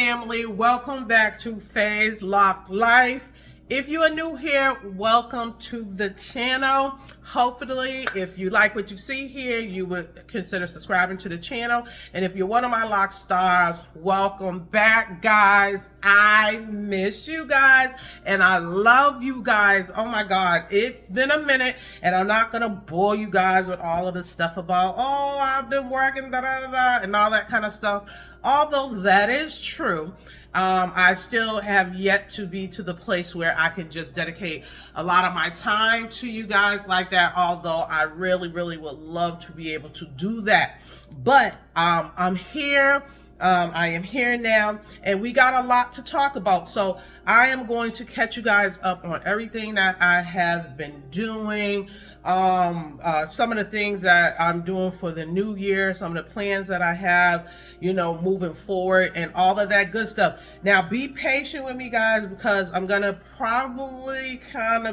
family, welcome back to Phase Lock Life. If you are new here, welcome to the channel. Hopefully, if you like what you see here, you would consider subscribing to the channel. And if you're one of my lock stars, welcome back, guys. I miss you guys and I love you guys. Oh my God, it's been a minute and I'm not gonna bore you guys with all of the stuff about, oh, I've been working, da da da da, and all that kind of stuff. Although that is true, I still have yet to be to the place where I can just dedicate a lot of my time to you guys like that, although I really would love to be able to do that. But I'm here. I am here now, and we got a lot to talk about. So I am going to catch you guys up on everything that I have been doing. Some of the things that I'm doing for the new year, some of the plans that I have, you know, moving forward and all of that good stuff. Now be patient with me, guys, because I'm gonna probably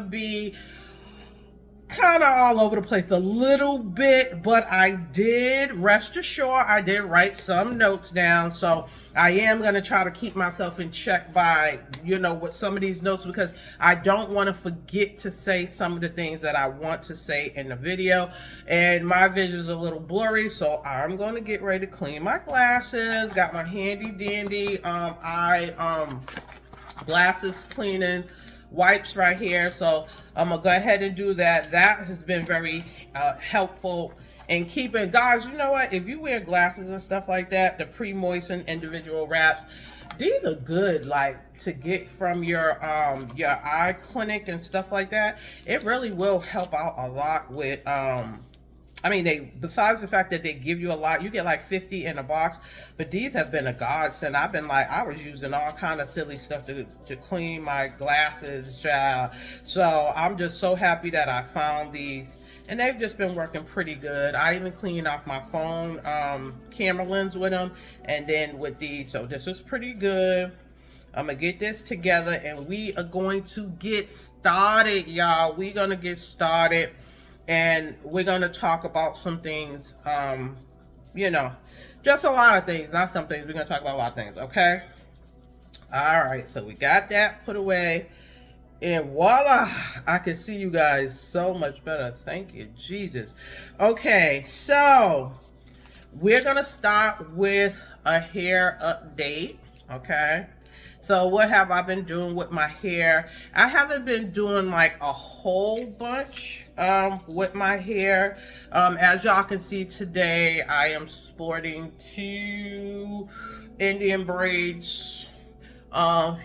be all over the place a little bit, but I did, rest assured, I did write some notes down, so I am going to try to keep myself in check by, you know, with some of these notes, because I don't want to forget to say some of the things that I want to say in the video, and my vision is a little blurry, so I'm going to get ready to clean my glasses. Got my handy dandy glasses cleaning wipes right here, so I'm gonna go ahead and do that. That has been very helpful in keeping, guys, you know what, if you wear glasses and stuff like that, the pre-moistened individual wraps, these are good, like, to get from your eye clinic and stuff like that. It really will help out a lot with I mean, besides the fact that they give you a lot, you get like 50 in a box, but these have been a godsend. I've been like, I was using all kind of silly stuff to clean my glasses, child. So I'm just so happy that I found these, and they've just been working pretty good. I even cleaned off my phone camera lens with them, and then with these, so this is pretty good. I'm gonna get this together and we are going to get started, y'all. We're gonna get started. And we're going to talk about some things, you know, just a lot of things, not some things. We're going to talk about a lot of things, okay? All right, so we got that put away. And voila, I can see you guys so much better. Thank you, Jesus. Okay, so we're going to start with a hair update, okay? So what have I been doing with my hair? I haven't been doing like a whole bunch with my hair. As y'all can see today, I am sporting 2 Indian braids.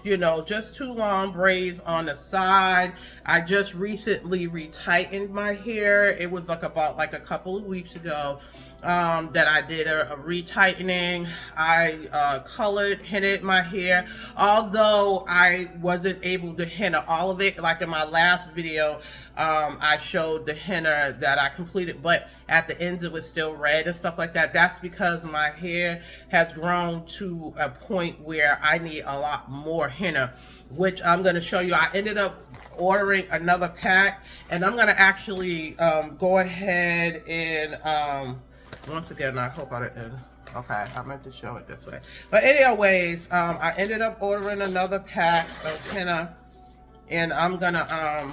You know, just 2 long braids on the side. I just recently retightened my hair. It was like about like a couple of weeks ago that I did a retightening. I colored, hennaed my hair, although I wasn't able to henna all of it. Like in my last video, I showed the henna that I completed, but at the ends it was still red and stuff like that. That's because my hair has grown to a point where I need a lot more henna, which I'm going to show you. I ended up ordering another pack, and I'm going to actually go ahead and once again, I hope I didn't. Okay, I meant to show it this way. But anyways, I ended up ordering another pack of henna, and I'm gonna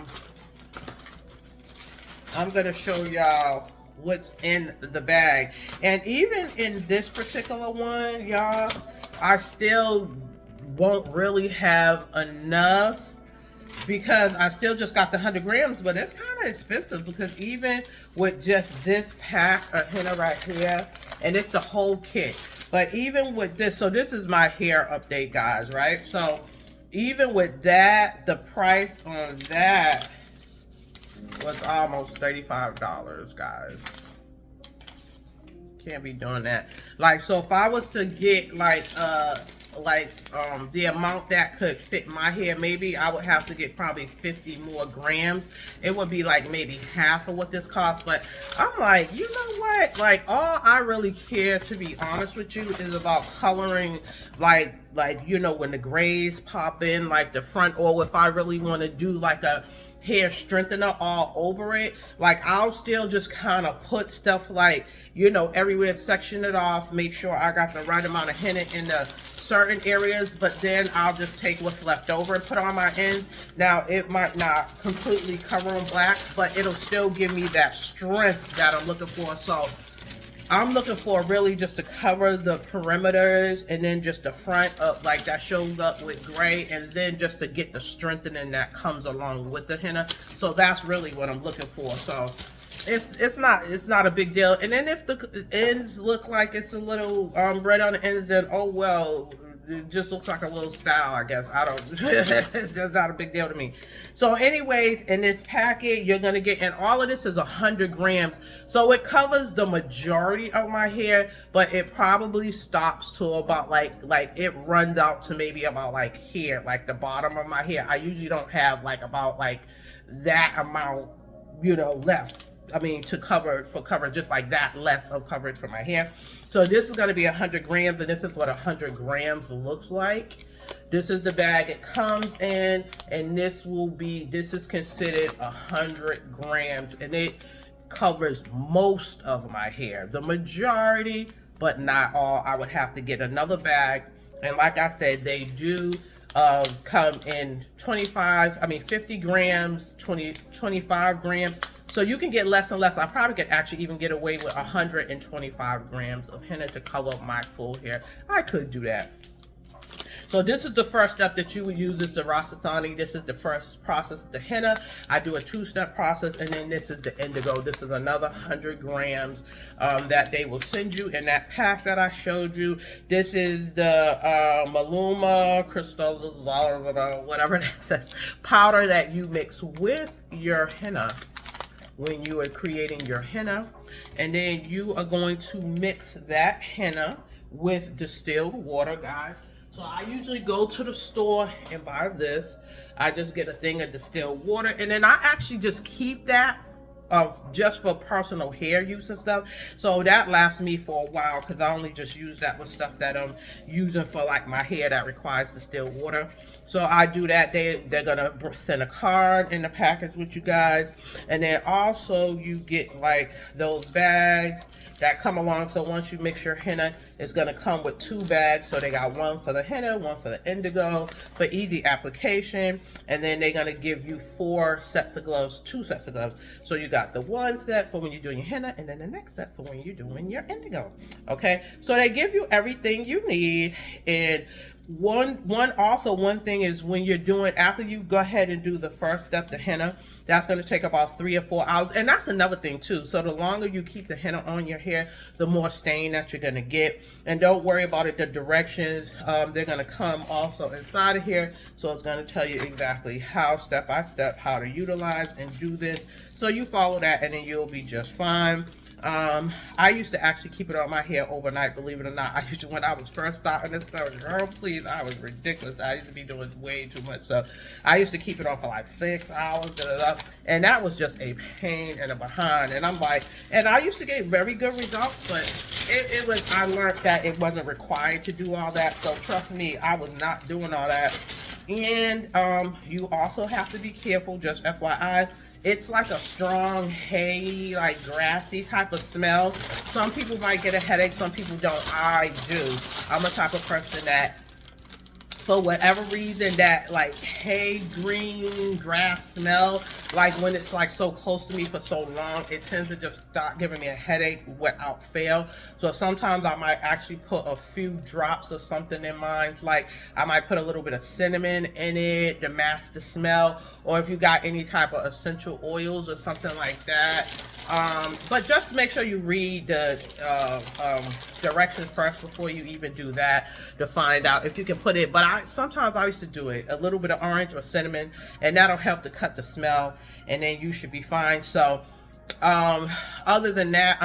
show y'all what's in the bag. And even in this particular one, y'all, I still won't really have enough, because I still just got the 100 grams, but it's kind of expensive, because even with just this pack of henna right here, and it's a whole kit, but even with this, so this is my hair update, guys, right? So even with that, the price on that was almost $35, guys. Can't be doing that. Like, so if I was to get like the amount that could fit my hair, maybe I would have to get probably 50 more grams. It would be like maybe half of what this costs. But I'm like, you know what, like, all I really care, to be honest with you, is about coloring, like you know, when the grays pop in like the front, or if I really want to do like a hair strengthener all over it. Like, I'll still just kind of put stuff like, you know, everywhere, section it off, make sure I got the right amount of henna in the certain areas, but then I'll just take what's left over and put on my ends. Now, it might not completely cover them black, but it'll still give me that strength that I'm looking for. So I'm looking for really just to cover the perimeters, and then just the front up, like that shows up with gray, and then just to get the strengthening that comes along with the henna. So that's really what I'm looking for. So it's not a big deal. And then if the ends look like it's a little red on the ends, then oh well, it just looks like a little style, I guess. I don't, it's just not a big deal to me. So anyways, in this packet, you're gonna get, and all of this is 100 grams. So it covers the majority of my hair, but it probably stops to about like it runs out to maybe about like here, like the bottom of my hair. I usually don't have like about like that amount, you know, left. I mean, to cover, for coverage, just like that, less of coverage for my hair. So this is going to be 100 grams, and this is what 100 grams looks like. This is the bag it comes in, and this is considered 100 grams, and it covers most of my hair, the majority, but not all. I would have to get another bag, and like I said, they do come in 50 grams, 25 grams. So you can get less and less. I probably could actually even get away with 125 grams of henna to cover my full hair. I could do that. So this is the first step that you would use, is the Rastafari. This is the first process, the henna. I do a 2-step process, and then this is the indigo. This is another 100 grams that they will send you in that pack that I showed you. This is the Maluma Crystal, whatever that says, powder that you mix with your henna when you are creating your henna. And then you are going to mix that henna with distilled water, guys. So I usually go to the store and buy this. I just get a thing of distilled water, and then I actually just keep that just for personal hair use and stuff. So that lasts me for a while, because I only just use that with stuff that I'm using for like my hair that requires distilled water. So I do that. They're gonna send a card in the package with you guys, and then also you get like those bags that come along. So once you mix your henna, it's gonna come with 2 bags. So they got one for the henna, one for the indigo, for easy application. And then they're gonna give you 4 sets of gloves, 2 sets of gloves. So you got the one set for when you're doing your henna, and then the next set for when you're doing your indigo. Okay, so they give you everything you need. And one thing is, when you're doing, after you go ahead and do the first step, the henna, that's going to take about 3 or 4 hours. And that's another thing too. So the longer you keep the henna on your hair, the more stain that you're going to get. And don't worry about it. The directions, they're going to come also inside of here. So it's going to tell you exactly how, step by step, how to utilize and do this. So you follow that, and then you'll be just fine. I used to actually keep it on my hair overnight, believe it or not. I used to, when I was first starting this stuff, girl, please, I was ridiculous. I used to be doing way too much. So I used to keep it on for like 6 hours, and that was just a pain and a behind. And I'm like, and I used to get very good results, but it was, I learned that it wasn't required to do all that. So trust me, I was not doing all that. And you also have to be careful, just FYI. It's like a strong, hay, like grassy type of smell. Some people might get a headache, some people don't. I do. I'm a type of person that, for whatever reason, that like hay, green, grass smell, like when it's like so close to me for so long, it tends to just start giving me a headache without fail. So sometimes I might actually put a few drops of something in mine. Like I might put a little bit of cinnamon in it to mask the smell, or if you got any type of essential oils or something like that. But just make sure you read the directions first before you even do that, to find out if you can put it. But sometimes I used to do it, a little bit of orange or cinnamon, and that'll help to cut the smell, and then you should be fine. So other than that,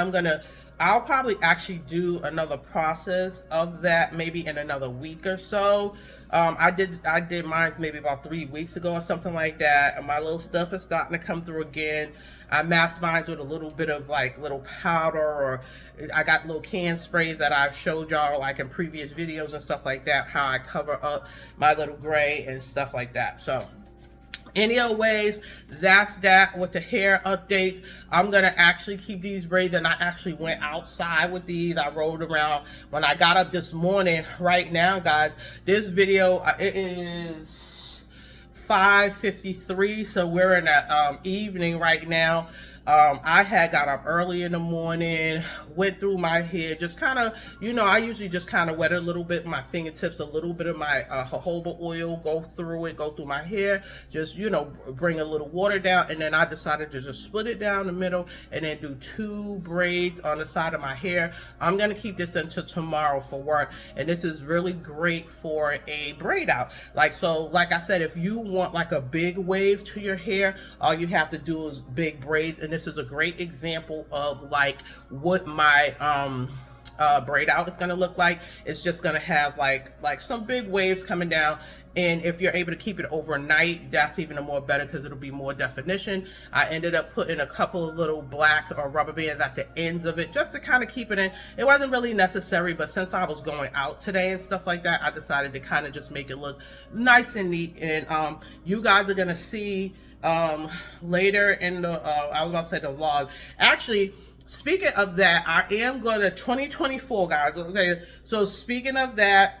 I'll probably actually do another process of that maybe in another week or so. I did mine maybe about 3 weeks ago or something like that, and my little stuff is starting to come through again. I masked mine with a little bit of like little powder, or I got little can sprays that I've showed y'all like in previous videos and stuff like that, how I cover up my little gray and stuff like that. So Anyways, that's that with the hair updates. I'm gonna actually keep these braids, and I actually went outside with these. I rolled around when I got up this morning. Right now, guys, this video, it is 5:53, so we're in the evening right now. I had got up early in the morning, went through my hair, just kind of, I usually just kind of wet a little bit, my fingertips, a little bit of my jojoba oil, go through my hair, just, bring a little water down, and then I decided to just split it down the middle and then do 2 braids on the side of my hair. I'm going to keep this until tomorrow for work, and this is really great for a braid out. Like I said, if you want like a big wave to your hair, all you have to do is big braids, and this is a great example of like what my braid out is going to look like. It's just going to have like some big waves coming down, and if you're able to keep it overnight, that's even more better because it'll be more definition. I ended up putting a couple of little black or rubber bands at the ends of it just to kind of keep it in. It wasn't really necessary, but since I was going out today and stuff like that, I decided to kind of just make it look nice and neat. And you guys are gonna see later in the I was about to say the vlog. Actually, speaking of that, I am going to 2024, guys. Okay, so speaking of that,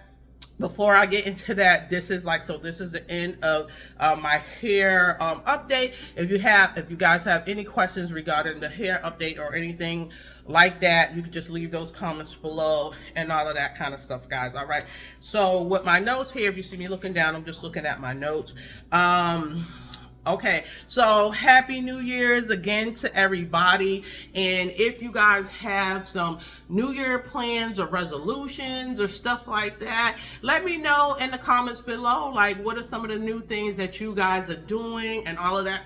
before I get into that, this is the end of my hair update. If you guys have any questions regarding the hair update or anything like that, you can just leave those comments below and all of that kind of stuff, guys. All right, so with my notes here, if you see me looking down, I'm just looking at my notes. Okay, so happy New Year's again to everybody. And if you guys have some New Year plans or resolutions or stuff like that, let me know in the comments below. Like, what are some of the new things that you guys are doing and all of that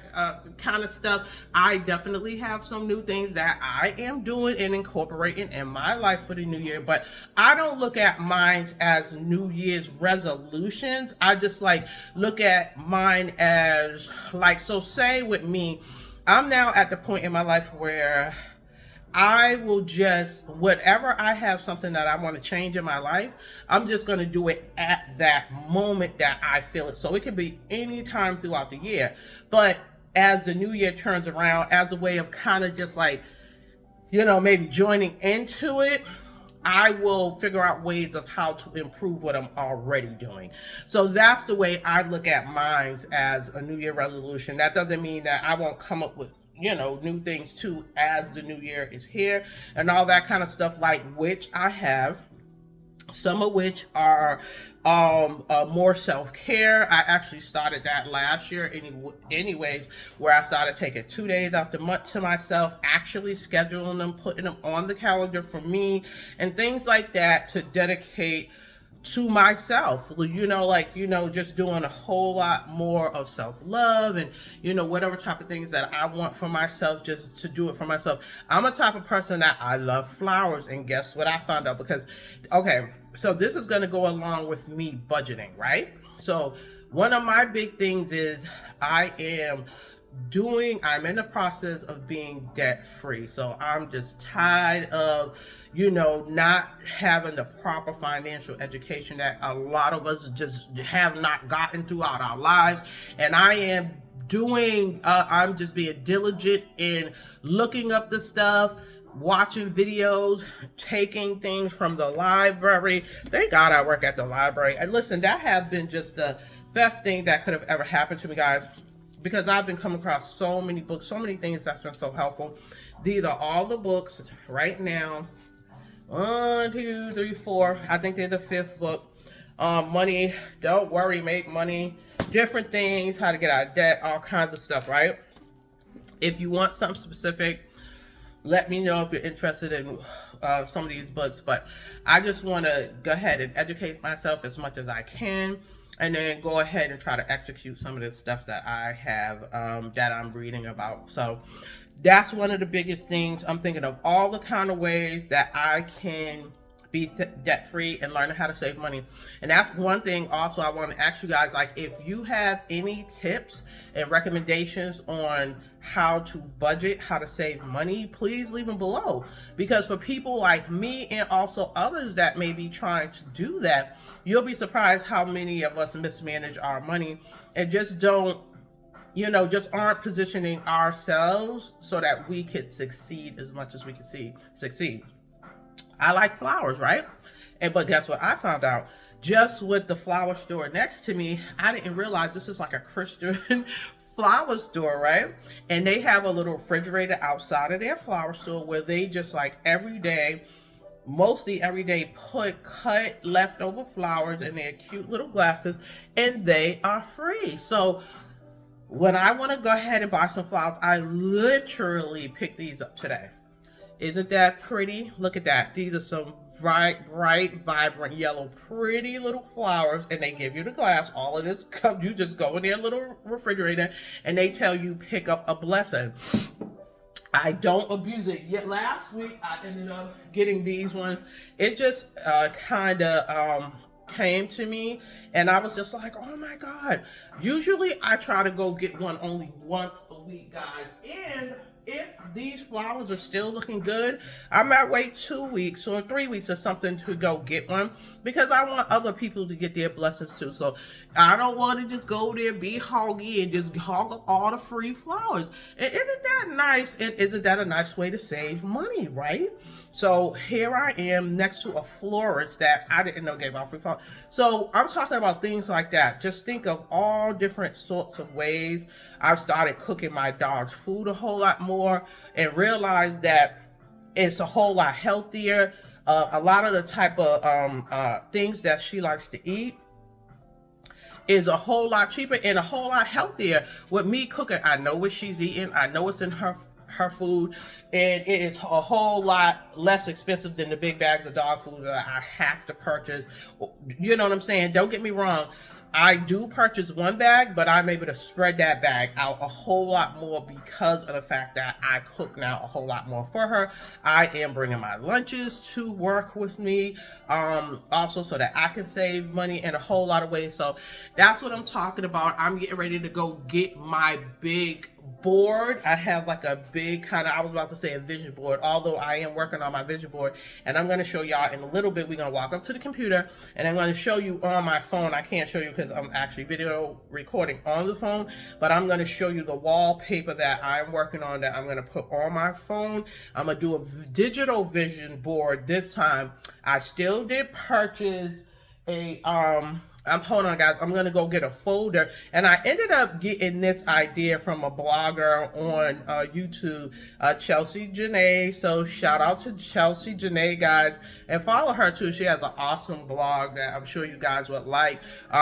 kind of stuff. I definitely have some new things that I am doing and incorporating in my life for the new year, but I don't look at mine as New Year's resolutions. I just look at mine as so say with me, I'm now at the point in my life where I will just, whatever I have something that I want to change in my life, I'm just going to do it at that moment that I feel it. So it can be any time throughout the year. But as the new year turns around, as a way of kind of just maybe joining into it, I will figure out ways of how to improve what I'm already doing. So that's the way I look at mine as a New Year resolution. That doesn't mean that I won't come up with new things too as the new year is here and all that kind of stuff, which I have, some of which are more self-care. I actually started that last year anyways, where I started taking 2 days out the month to myself, actually scheduling them, putting them on the calendar for me and things like that to dedicate to myself, just doing a whole lot more of self-love and, whatever type of things that I want for myself, just to do it for myself. I'm a type of person that I love flowers, and guess what I found out? Because, okay, so this is going to go along with me budgeting, right? So one of my big things is I'm in the process of being debt free. So I'm just tired of, not having the proper financial education that a lot of us just have not gotten throughout our lives. And I am I'm just being diligent in looking up the stuff, watching videos, taking things from the library. Thank God I work at the library. And listen, that have been just the best thing that could have ever happened to me, guys, because I've been coming across so many books, so many things that's been so helpful. These are all the books right now. 1, 2, 3, 4. I think they're the 5th book. Money, Don't Worry, Make Money, different things, how to get out of debt, all kinds of stuff, right? If you want something specific, let me know if you're interested in some of these books. But I just want to go ahead and educate myself as much as I can, and then go ahead and try to execute some of the stuff that I have that I'm reading about. So that's one of the biggest things. I'm thinking of all the kind of ways that I can be debt free and learn how to save money. And that's one thing also I want to ask you guys, if you have any tips and recommendations on how to budget, how to save money, please leave them below. Because for people like me and also others that may be trying to do that, you'll be surprised how many of us mismanage our money and just don't you know, just aren't positioning ourselves so that we could succeed as much as we can succeed. I like flowers, right? But guess what I found out? Just with the flower store next to me, I didn't realize this is like a Christian flower store, right? And they have a little refrigerator outside of their flower store where they just like every day, mostly every day, put cut leftover flowers in their cute little glasses, and they are free. So when I want to go ahead and buy some flowers, I literally picked these up today. Isn't that pretty? Look at that. These are some bright, vibrant yellow, pretty little flowers, and they give you the glass. All of this comes, you just go in their little refrigerator, and they tell you pick up a blessing. I don't abuse it. Yet last week I ended up getting these ones. It just kind of came to me, and I was just like, oh my God. Usually I try to go get one only once a week, guys. And if these flowers are still looking good, I might wait 2 weeks or 3 weeks or something to go get one, because I want other people to get their blessings too. So I don't want to just go there, be hoggy, and just hog up all the free flowers. And isn't that nice? And isn't that a nice way to save money, right? So here I am next to a florist that I didn't know gave out free flowers. So I'm talking about things like that. Just think of all different sorts of ways. I've started cooking my dog's food a whole lot more and realized that it's a whole lot healthier. A lot of the type of things that she likes to eat is a whole lot cheaper and a whole lot healthier with me cooking. I know what she's eating. I know what's in her food, and it is a whole lot less expensive than the big bags of dog food that I have to purchase. You know what I'm saying? Don't get me wrong. I do purchase one bag, but I'm able to spread that bag out a whole lot more because of the fact that I cook now a whole lot more for her. I am bringing my lunches to work with me, also so that I can save money in a whole lot of ways. So that's what I'm talking about. I'm getting ready to go get my big board. I have like a big kind of, I was about to say a vision board, although I am working on my vision board, and I'm going to show y'all in a little bit. We're going to walk up to the computer and I'm going to show you on my phone. I can't show you because I'm actually video recording on the phone, but I'm going to show you the wallpaper that I'm working on that I'm going to put on my phone. I'm going to do a digital vision board this time. I still did purchase a hold on guys, I'm gonna go get a folder, and I ended up getting this idea from a blogger on YouTube, Chelsea Janae. So shout out to Chelsea Janae, guys, and follow her too. She has an awesome blog that I'm sure you guys would like.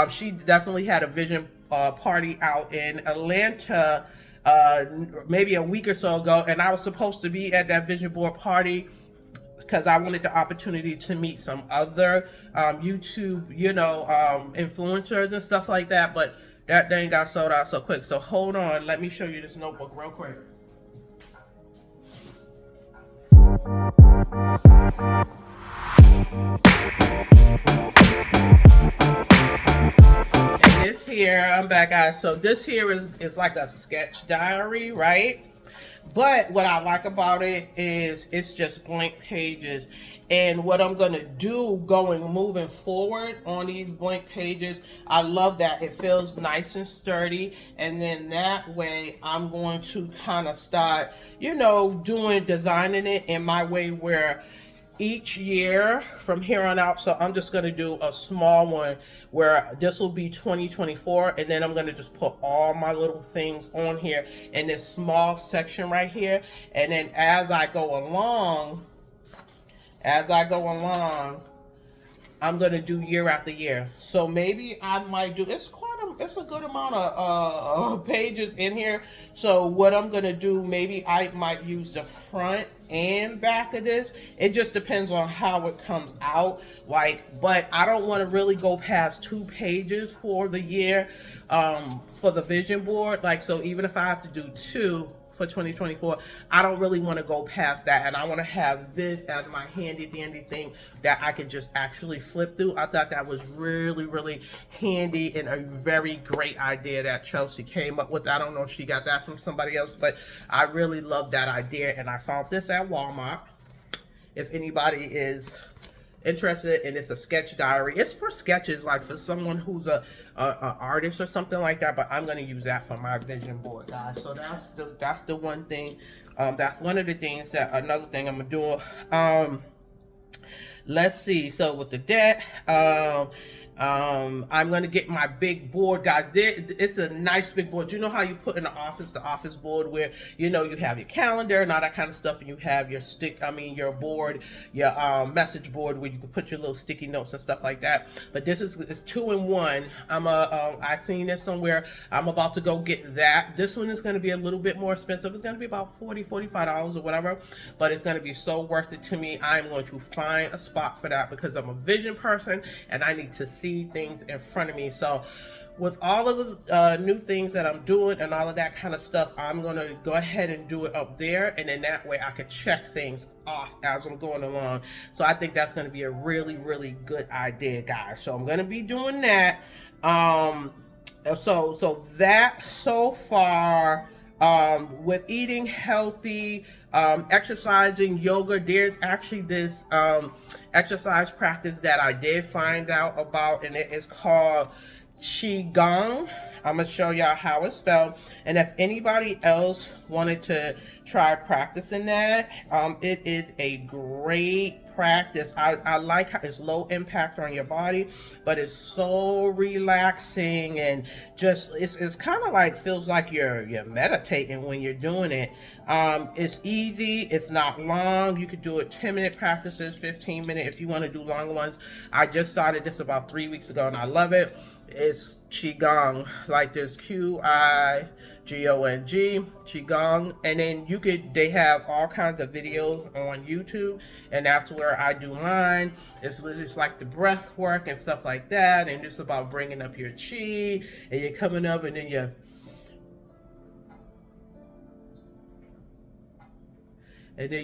She definitely had a vision party out in Atlanta maybe a week or so ago, and I was supposed to be at that vision board party because I wanted the opportunity to meet some other YouTube, influencers and stuff like that. But that thing got sold out so quick. So hold on, let me show you this notebook real quick. And this here, I'm back, guys. So this here is like a sketch diary, right? But what I like about it is it's just blank pages. And what I'm going to do moving forward on these blank pages, I love that it feels nice and sturdy. And then that way I'm going to kind of start, designing it in my way where each year from here on out. So I'm just going to do a small one where this will be 2024, and then I'm going to just put all my little things on here in this small section right here. And then as I go along, I'm going to do year after year. So maybe I might do, it's a good amount of pages in here. So what I'm going to do, maybe I might use the front and back of this. It just depends on how it comes out. But I don't want to really go past 2 pages for the year for the vision board. So even if I have to do 2 for 2024, I don't really want to go past that, and I want to have this as my handy dandy thing that I can just actually flip through. I thought that was really, really handy and a very great idea that Chelsea came up with. I don't know if she got that from somebody else, but I really love that idea, and I found this at Walmart. If anybody is interested, and it's a sketch diary. It's for sketches, like for someone who's a artist or something like that. But I'm gonna use that for my vision board, guys. So that's the one thing. That's one of the things that another thing I'm gonna do. Let's see. So with the debt, I'm gonna get my big board, guys. It's a nice big board. You know how you put in the office board where you know you have your calendar and all that kind of stuff, and you have your your board, your message board where you can put your little sticky notes and stuff like that. But this is it's 2-in-1. I seen this somewhere. I'm about to go get that. This one is gonna be a little bit more expensive. It's gonna be about $45 or whatever, but it's gonna be so worth it to me. I'm going to find a spot for that because I'm a vision person and I need to see things in front of me. So with all of the new things that I'm doing and all of that kind of stuff, I'm going to go ahead and do it up there, and then that way I can check things off as I'm going along. So I think that's going to be a really, really good idea, guys. So I'm going to be doing that. So that so far, with eating healthy, exercising, yoga, there's actually this exercise practice that I did find out about, and it is called Qigong. I'm gonna show y'all how it's spelled, and if anybody else wanted to try practicing that, it is a great practice. I like how it's low impact on your body, but it's so relaxing, and just it's kind of like feels like you're meditating when you're doing it. It's easy, it's not long. You could do it 10-minute practices, 15-minute if you want to do long ones. I just started this about 3 weeks ago and I love it. It's Qigong, like there's Qigong, Qigong, and then they have all kinds of videos on YouTube, and that's where I do mine. It's just like the breath work and stuff like that, and just about bringing up your chi, and you're coming up, and then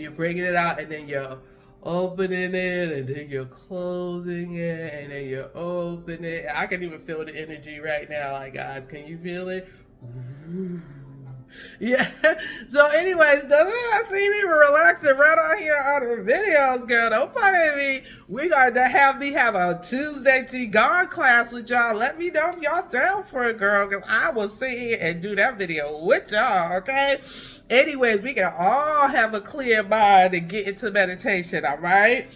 you're bringing it out, and then you're opening it, and then you're closing it, and then you're opening it. I can even feel the energy right now. Like, guys, can you feel it? Yeah. So anyways, doesn't I see me relaxing right on here on the videos, girl? Don't fucking me. We got to have a Tuesday Qigong class with y'all. Let me know if y'all down for it, girl, because I will sit here and do that video with y'all, okay? Anyways, we can all have a clear mind and get into meditation, all right?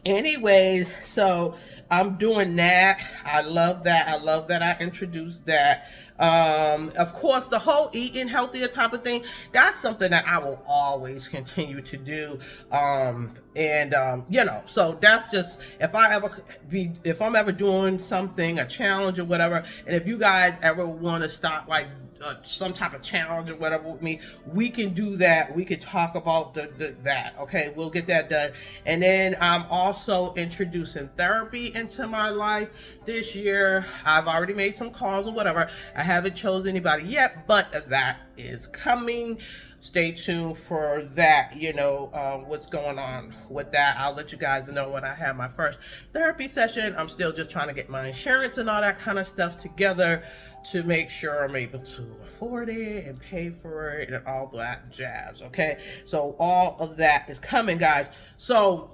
Anyways, so I'm doing that. I love that. I love that I introduced that. Of course, the whole eating healthier type of thing, that's something that I will always continue to do. You know, so that's just, if I'm ever doing something, a challenge or whatever, and if you guys ever want to start like some type of challenge or whatever with me, we can do that. We could talk about that. Okay, we'll get that done. And then I'm also introducing therapy into my life this year. I've already made some calls or whatever. I haven't chosen anybody yet, but that is coming. Stay tuned for that. You know, what's going on with that. I'll let you guys know when I have my first therapy session. I'm still just trying to get my insurance and all that kind of stuff together to make sure I'm able to afford it and pay for it and all that jazz. Okay, so all of that is coming, guys. So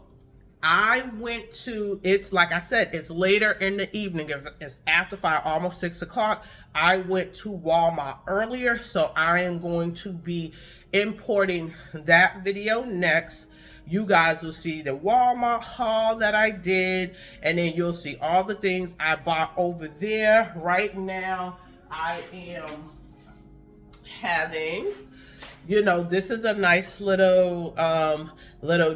I went to, it's like I said, it's later in the evening. It's after 5, almost 6 o'clock. I went to Walmart earlier, so I am going to be importing that video next. You guys will see the Walmart haul that I did, and then you'll see all the things I bought over there. Right now, I am having, you know, this is a nice little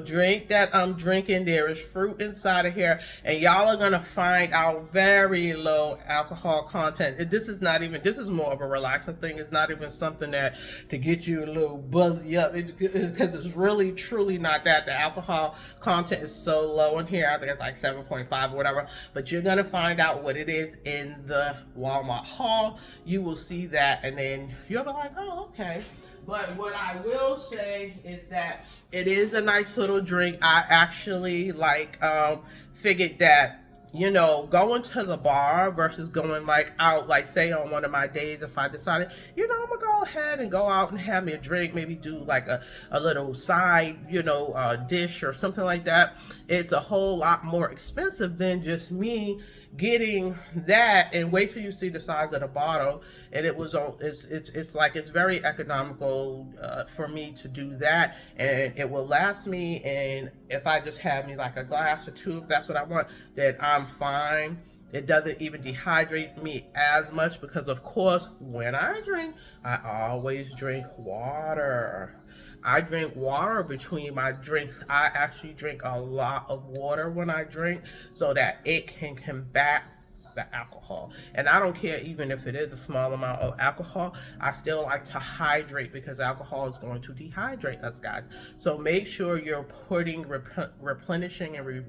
drink that I'm drinking. There is fruit inside of here, and y'all are gonna find out very low alcohol content. This is more of a relaxing thing. It's not even something that to get you a little buzzy up, because it's really truly not that. The alcohol content is so low in here. I think it's like 7.5 or whatever, but you're gonna find out what it is in the Walmart haul. You will see that, and then you'll be like, oh, okay. But what I will say is that it is a nice little drink. I actually figured that you know, going to the bar versus going like out, like say on one of my days, if I decided, you know, I'm gonna go ahead and go out and have me a drink, maybe do like a little side, you know, dish or something like that. It's a whole lot more expensive than just me getting that. And wait till you see the size of the bottle. And it was on, it's like, it's very economical for me to do that, and it will last me. And if I just have me like a glass or two, if that's what I want, then I'm fine. It doesn't even dehydrate me as much because, of course, when I drink, I always drink water. I drink water between my drinks. I actually drink a lot of water when I drink so that it can combat the alcohol. And I don't care even if it is a small amount of alcohol, I still like to hydrate because alcohol is going to dehydrate us, guys. So make sure you're putting replenishing and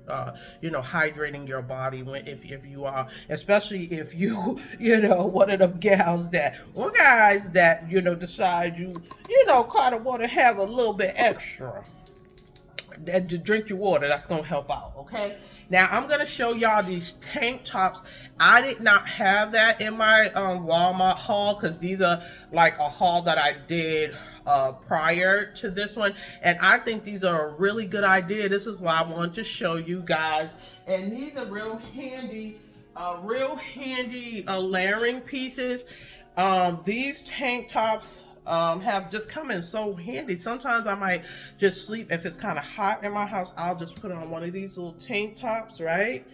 you know, hydrating your body when if you are, especially if you you know, one of them gals that, or guys that, you know, decide you know, kind of want to have a little bit extra and to drink your water. That's gonna help out. Okay, now I'm gonna show y'all these tank tops. I did not have that in my Walmart haul because these are like a haul that I did prior to this one, and I think these are a really good idea. This is why I wanted to show you guys, and these are real handy layering pieces. These tank tops have just come in so handy. Sometimes I might just sleep, if it's kind of hot in my house, I'll just put on one of these little tank tops, right?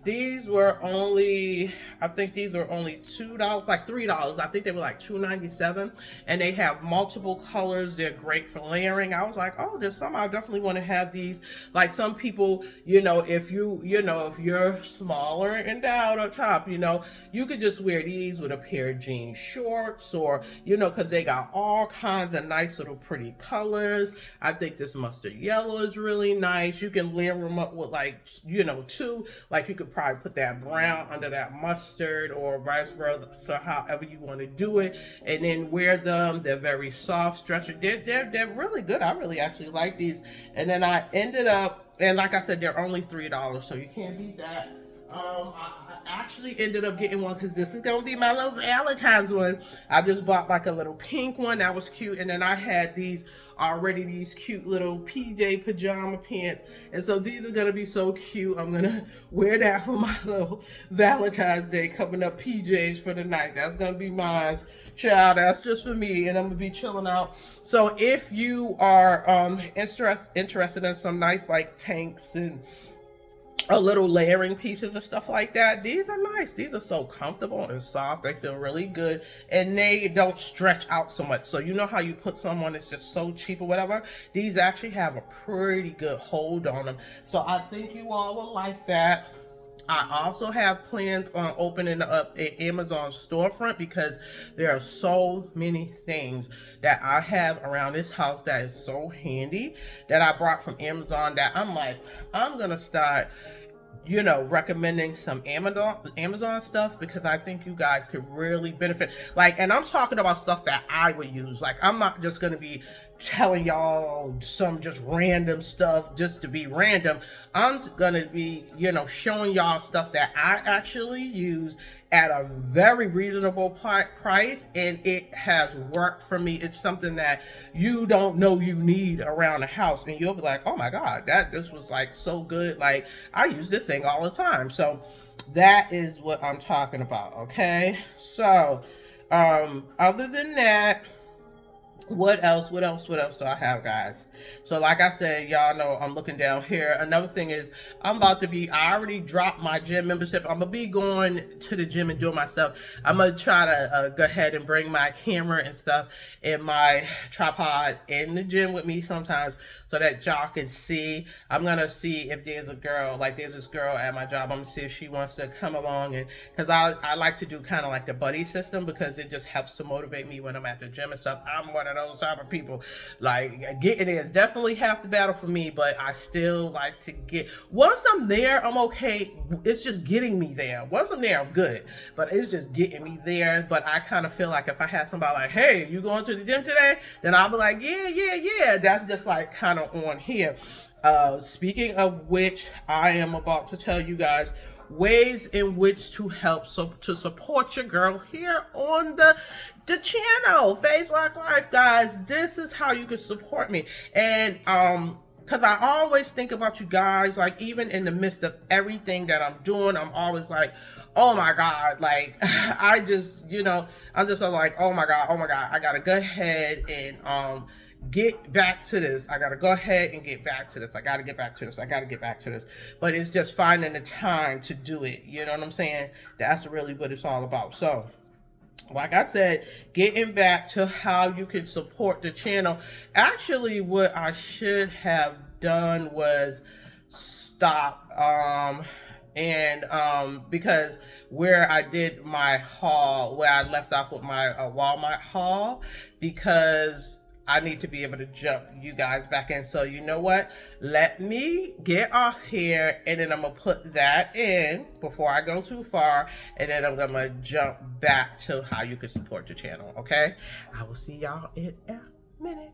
These were only, I think these were only $2, like $3. I think they were like $2.97, and they have multiple colors. They're great for layering. I was like, oh, there's some, I definitely want to have these. Like some people, you know, if you're smaller and down on top, you know, you could just wear these with a pair of jean shorts, or, you know, because they got all kinds of nice little pretty colors. I think this mustard yellow is really nice. You can layer them up with like, you know, two, like you could probably put that brown under that mustard or vice versa, so however you want to do it, and then wear them. They're very soft, stretchy. They're really good. I really actually like these. And then I ended up, and like I said, they're only $3, so you can't beat that. I actually ended up getting one because this is gonna be my little Valentine's one. I just bought like a little pink one that was cute, and then I had these cute little PJ pajama pants, and so these are gonna be so cute. I'm gonna wear that for my little Valentine's Day coming up. PJs for the night. That's gonna be mine, child. That's just for me, and I'm gonna be chilling out. So if you are interested in some nice like tanks and a little layering pieces and stuff like that, these are nice. These are so comfortable and soft. They feel really good, and they don't stretch out so much. So you know how you put someone that's just so cheap or whatever, these actually have a pretty good hold on them. So I think you all will like that. I also have plans on opening up an Amazon storefront because there are so many things that I have around this house that is so handy that I brought from Amazon that I'm like, I'm gonna start, you know, recommending some Amazon stuff because I think you guys could really benefit. Like, and I'm talking about stuff that I would use. Like, I'm not just gonna be telling y'all some just random stuff just to be random. I'm gonna be, you know, showing y'all stuff that I actually use at a very reasonable price, and it has worked for me. It's something that you don't know you need around the house, and you'll be like, oh my god, this was like so good. Like, I use this thing all the time. So that is what I'm talking about. Okay, so other than that, what else do I have, guys? So like I said, y'all know I'm looking down here. Another thing is I already dropped my gym membership. I'm gonna be going to the gym and doing my stuff. I'm gonna try to go ahead and bring my camera and stuff and my tripod in the gym with me sometimes so that y'all can see. I'm gonna see if there's a girl, like there's this girl at my job. I'm gonna see if she wants to come along, and because I like to do kind of like the buddy system because it just helps to motivate me when I'm at the gym and stuff. I'm one of those type of people. Like, getting there is definitely half the battle for me, but I still like to get, once I'm there, I'm okay. It's just getting me there. Once I'm there, I'm good, but it's just getting me there. But I kind of feel like if I had somebody like, hey, you going to the gym today? Then I'll be like, yeah. That's just like kind of on here. Speaking of which, I am about to tell you guys ways in which to help to support your girl here on the channel, Phase Lock Life, guys. This is how you can support me. And because I always think about you guys, like even in the midst of everything that I'm doing, I'm always like, oh my God, like I just, you know, I'm just like, oh my God, I gotta go ahead and get back to this. I gotta go ahead and get back to this. I gotta get back to this. But it's just finding the time to do it. You know what I'm saying? That's really what it's all about. So, like I said, getting back to how you can support the channel. Actually, what I should have done was stop because where I did my haul, where I left off with my Walmart haul, because I need to be able to jump you guys back in. So you know what? Let me get off here, and then I'm going to put that in before I go too far, and then I'm going to jump back to how you can support your channel, okay? I will see y'all in a minute.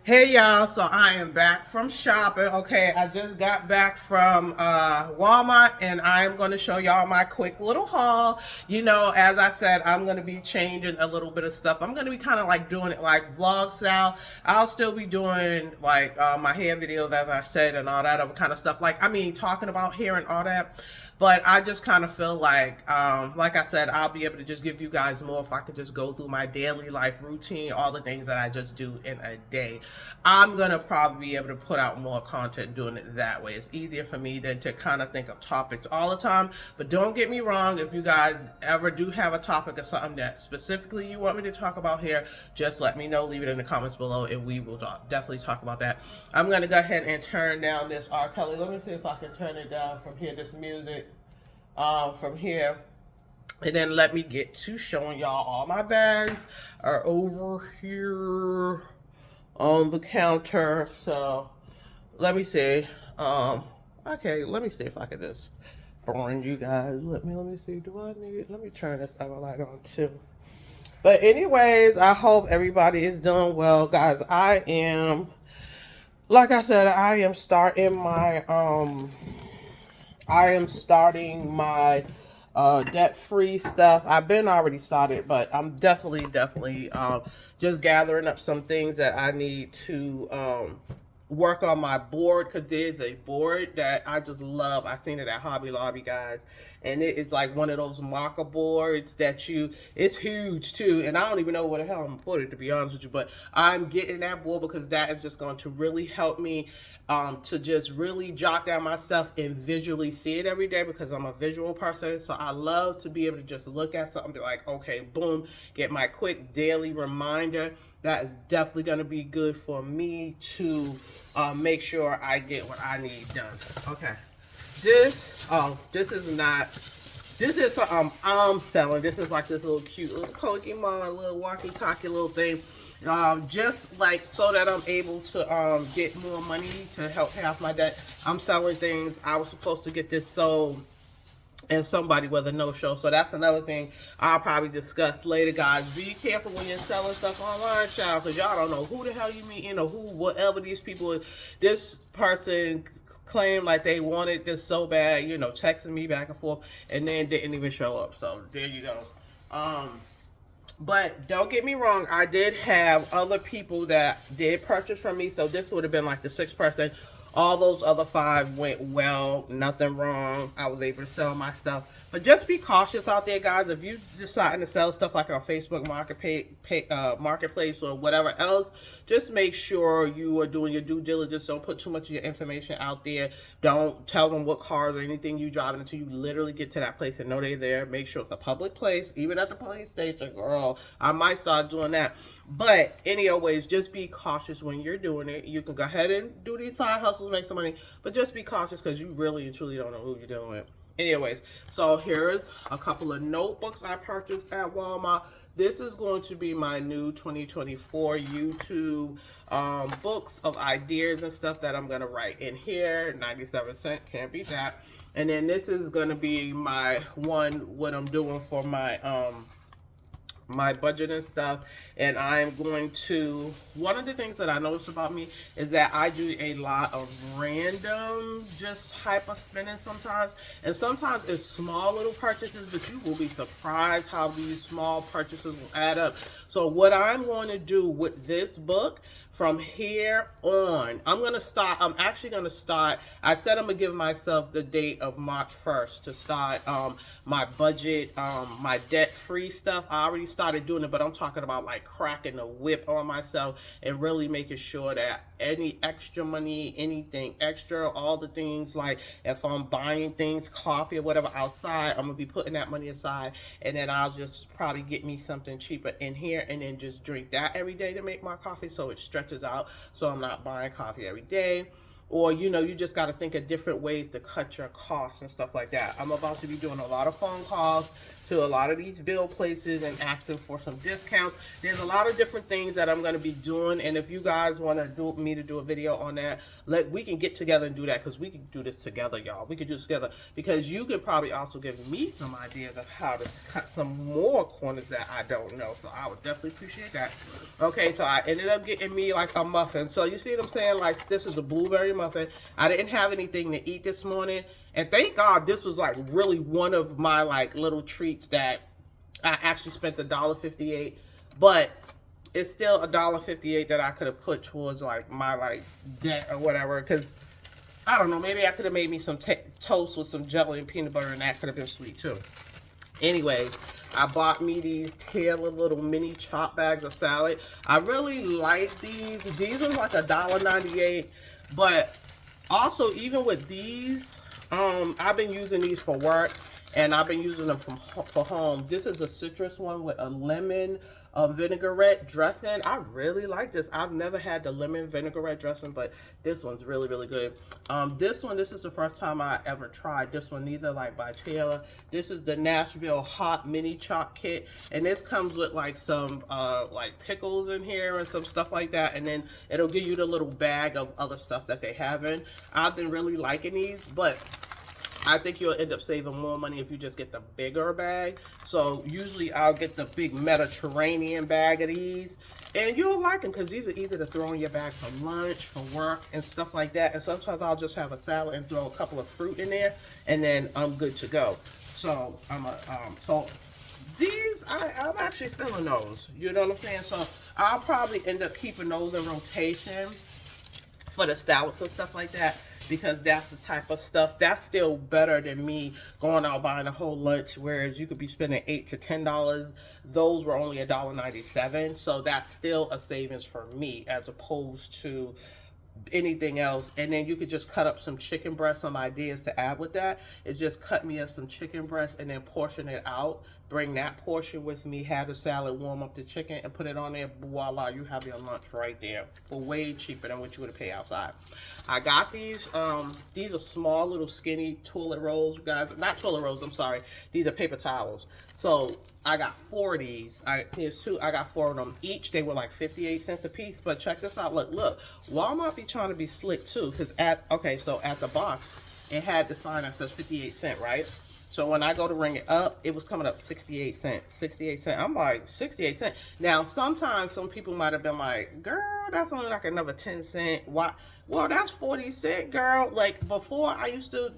Hey y'all, so I am back from shopping. Okay, I just got back from Walmart, and I am going to show y'all my quick little haul. You know, as I said, I'm going to be changing a little bit of stuff. I'm going to be kind of like doing it like vlog style. I'll still be doing like my hair videos, as I said, and all that other kind of stuff. Like, I mean, talking about hair and all that. But I just kind of feel like I said, I'll be able to just give you guys more if I could just go through my daily life routine, all the things that I just do in a day. I'm going to probably be able to put out more content doing it that way. It's easier for me than to kind of think of topics all the time. But don't get me wrong, if you guys ever do have a topic or something that specifically you want me to talk about here, just let me know, leave it in the comments below, and we will definitely talk about that. I'm going to go ahead and turn down this R. Kelly. Let me see if I can turn it down from here, this music. From here, and then let me get to showing y'all all my bags are over here on the counter. So let me see. Okay, let me see if I can just bring you guys. Let me see. Let me turn this other light on too. But anyways, I hope everybody is doing well, guys. Like I said, I am starting my debt-free stuff. I've been already started, but I'm definitely just gathering up some things that I need to work on my board, because there's a board that I just love. I seen it at Hobby Lobby, guys, and it is like one of those marker boards that it's huge too, and I don't even know where the hell I'm gonna put it, to be honest with you, but I'm getting that board because that is just going to really help me to just really jot down my stuff and visually see it every day, because I'm a visual person. So I love to be able to just look at something, be like, okay, boom, get my quick daily reminder. That is definitely going to be good for me to make sure I get what I need done. Okay, this is something I'm selling. This is like this little cute little Pokemon, little walkie-talkie little thing. Just like so that I'm able to get more money to help pay off my debt. I'm selling things. I was supposed to get this sold, and somebody was a no-show. So that's another thing I'll probably discuss later, guys. Be careful when you're selling stuff online, child, because y'all don't know who the hell you meeting or whatever these people is. This person claimed like they wanted this so bad, you know, texting me back and forth, and then didn't even show up. So there you go. But don't get me wrong, I did have other people that did purchase from me, so this would have been like the 6th person. All those other 5 went well, nothing wrong. I was able to sell my stuff. But just be cautious out there, guys. If you deciding to sell stuff like on Facebook Marketplace or whatever else, just make sure you are doing your due diligence. Don't put too much of your information out there. Don't tell them what cars or anything you driving until you literally get to that place and know they're there. Make sure it's a public place, even at the police station. Girl, I might start doing that. But anyways, just be cautious when you're doing it. You can go ahead and do these side hustles, make some money, but just be cautious because you really and truly don't know who you're dealing with. Anyways, so here's a couple of notebooks I purchased at Walmart. This is going to be my new 2024 YouTube books of ideas and stuff that I'm going to write in here. 97 cents, can't beat that. And then this is going to be my what I'm doing for my my budget and stuff, and I'm going to, one of the things that I notice about me is that I do a lot of random just type of spending sometimes, and sometimes it's small little purchases, but you will be surprised how these small purchases will add up. So what I'm going to do with this book from here on, I'm actually going to start, I said I'm going to give myself the date of March 1st to start my budget, my debt-free stuff. I already started doing it, but I'm talking about like cracking the whip on myself and really making sure that any extra money, anything extra, all the things, like if I'm buying things, coffee or whatever outside, I'm going to be putting that money aside, and then I'll just probably get me something cheaper in here and then just drink that every day to make my coffee, so it stretches out, so I'm not buying coffee every day. Or, you know, you just got to think of different ways to cut your costs and stuff like that. I'm about to be doing a lot of phone calls to a lot of these bill places and asking for some discounts. There's a lot of different things that I'm going to be doing, and if you guys want to do a video on that, we can get together and do that, because we can do this together, y'all. We can do this together, because you could probably also give me some ideas of how to cut some more corners that I don't know, so I would definitely appreciate that. Okay, so I ended up getting me like a muffin. So you see what I'm saying? Like, this is a blueberry muffin. I didn't have anything to eat this morning, and thank God this was like really one of my like little treats that I actually spent $1.58, but it's still $1.58 that I could have put towards like my like debt or whatever, because I don't know, maybe I could have made me some toast with some jelly and peanut butter, and that could have been sweet too. Anyway, I bought me these Taylor little mini chop bags of salad. I really like these. These are like $1.98, but also even with these, I've been using these for work, and I've been using them for home. This is a citrus one with a lemon vinaigrette dressing. I really like this. I've never had the lemon vinaigrette dressing, but this one's really, really good. This is the first time I ever tried this one either, like by Taylor. This is the Nashville Hot Mini Chop Kit, and this comes with like some like pickles in here and some stuff like that, and then it'll give you the little bag of other stuff that they have in. I've been really liking these, but I think you'll end up saving more money if you just get the bigger bag. So usually I'll get the big Mediterranean bag of these, and you'll like them because these are easy to throw in your bag for lunch, for work, and stuff like that. And sometimes I'll just have a salad and throw a couple of fruit in there, and then I'm good to go. So so these, I'm actually feeling those. You know what I'm saying? So I'll probably end up keeping those in rotation for the salads and stuff like that, because that's the type of stuff that's still better than me going out buying a whole lunch, whereas you could be spending $8 to $10. Those were only $1.97, so that's still a savings for me as opposed to anything else. And then you could just cut up some chicken breast. Some ideas to add with that is just cut me up some chicken breast and then portion it out, bring that portion with me, have the salad, warm up the chicken and put it on there. Voila, you have your lunch right there for way cheaper than what you would pay outside. I got these are small little skinny toilet rolls, guys. Not toilet rolls, I'm sorry, these are paper towels. So I got 4 of these. Here's 2. I got 4 of them each. They were like 58 cents a piece. But check this out. Look. Walmart be trying to be slick too. Cause at the box, it had the sign that says 58 cents, right? So when I go to ring it up, it was coming up 68 cents. 68 cents. I'm like, 68 cents. Now, sometimes some people might have been like, girl, that's only like another 10 cents. Why? Well, that's 40 cents, girl. Like, before I used to,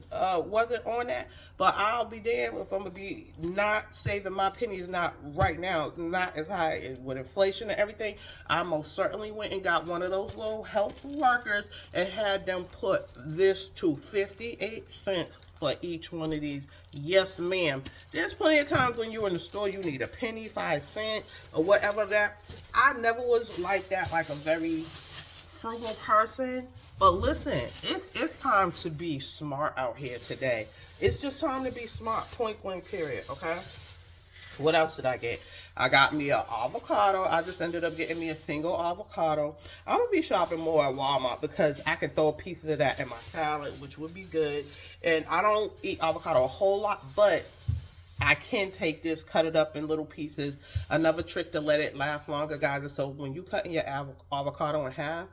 wasn't on that. But I'll be damned if I'm going to be not saving my pennies, not right now, not as high with inflation and everything. I most certainly went and got one of those little health workers and had them put this to 58 cents for each one of these. Yes, ma'am. There's plenty of times when you're in the store, you need a penny, 5 cents, or whatever that. I never was like that, like a very frugal person. But listen, it's time to be smart out here today. It's just time to be smart, point blank, period, okay? What else did I get? I got me an avocado. I just ended up getting me a single avocado. I'm going to be shopping more at Walmart because I can throw a piece of that in my salad, which would be good. And I don't eat avocado a whole lot, but I can take this, cut it up in little pieces. Another trick to let it last longer, guys, is so when you cutting your avocado in half,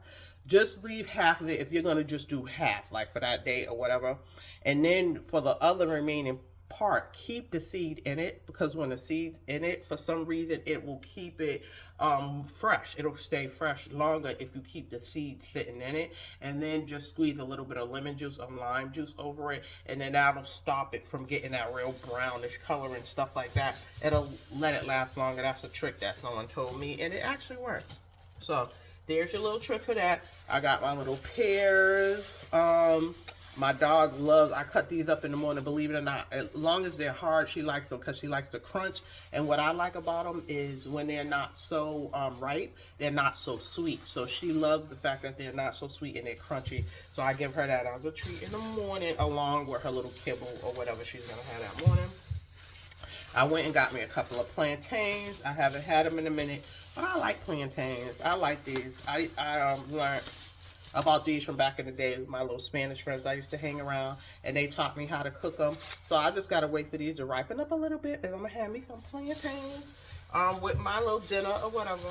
just leave half of it if you're going to just do half, like for that day or whatever. And then for the other remaining part, keep the seed in it, because when the seed's in it, for some reason, it will keep it fresh. It'll stay fresh longer if you keep the seed sitting in it. And then just squeeze a little bit of lemon juice or lime juice over it, and then that'll stop it from getting that real brownish color and stuff like that. It'll let it last longer. That's a trick that someone told me, and it actually works. So there's your little trick for that. I got my little pears. My dog loves, I cut these up in the morning, believe it or not. As long as they're hard, she likes them because she likes to crunch. And what I like about them is when they're not so ripe, they're not so sweet. So she loves the fact that they're not so sweet and they're crunchy. So I give her that as a treat in the morning, along with her little kibble or whatever she's going to have that morning. I went and got me a couple of plantains. I haven't had them in a minute, but I like plantains. I like these. I learned about these from back in the day with my little Spanish friends I used to hang around, and they taught me how to cook them. So I just gotta wait for these to ripen up a little bit, and I'm gonna have me some plantains with my little dinner or whatever.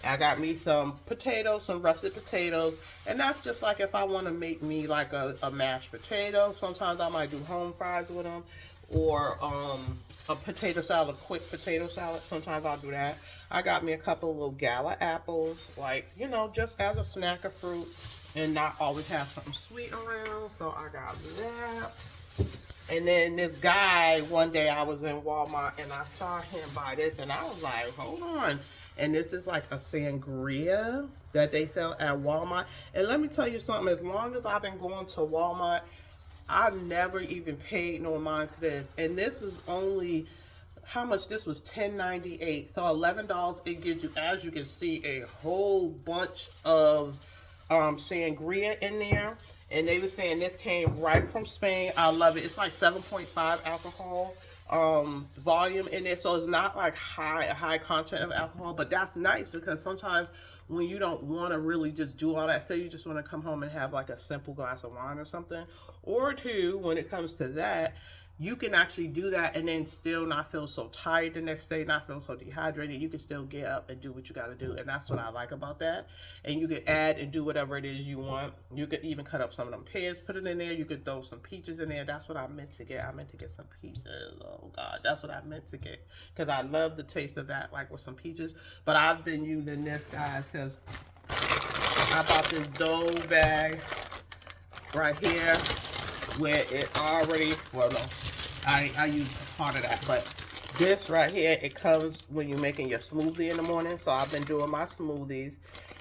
I got me some potatoes, some russet potatoes, and that's just like if I want to make me like a mashed potato. Sometimes I might do home fries with them, or a potato salad, a quick potato salad. Sometimes I'll do that. I got me a couple of little gala apples, like, you know, just as a snack of fruit and not always have something sweet around. So I got that. And then this guy, one day I was in Walmart and I saw him buy this, and I was like, hold on. And this is like a sangria that they sell at Walmart. And let me tell you something, as long as I've been going to Walmart, I've never even paid no mind to this. And this is only, how much? This was $10.98. So $11. It gives you, as you can see, a whole bunch of sangria in there. And they were saying this came right from Spain. I love it. It's like 7.5 alcohol volume in there. So it's not like high content of alcohol, but that's nice because sometimes when you don't want to really just do all that, say you just want to come home and have like a simple glass of wine or something, or two, when it comes to that, you can actually do that and then still not feel so tired the next day, not feel so dehydrated. You can still get up and do what you got to do, and that's what I like about that. And you can add and do whatever it is you want. You could even cut up some of them pears, put it in there. You could throw some peaches in there. That's what I meant to get. I meant to get some peaches. Oh God, that's what I meant to get, because I love the taste of that, like with some peaches. But I've been using this, guys, because I bought this dough bag right here where it already, well, no, I use part of that, but this right here, it comes when you're making your smoothie in the morning. So I've been doing my smoothies,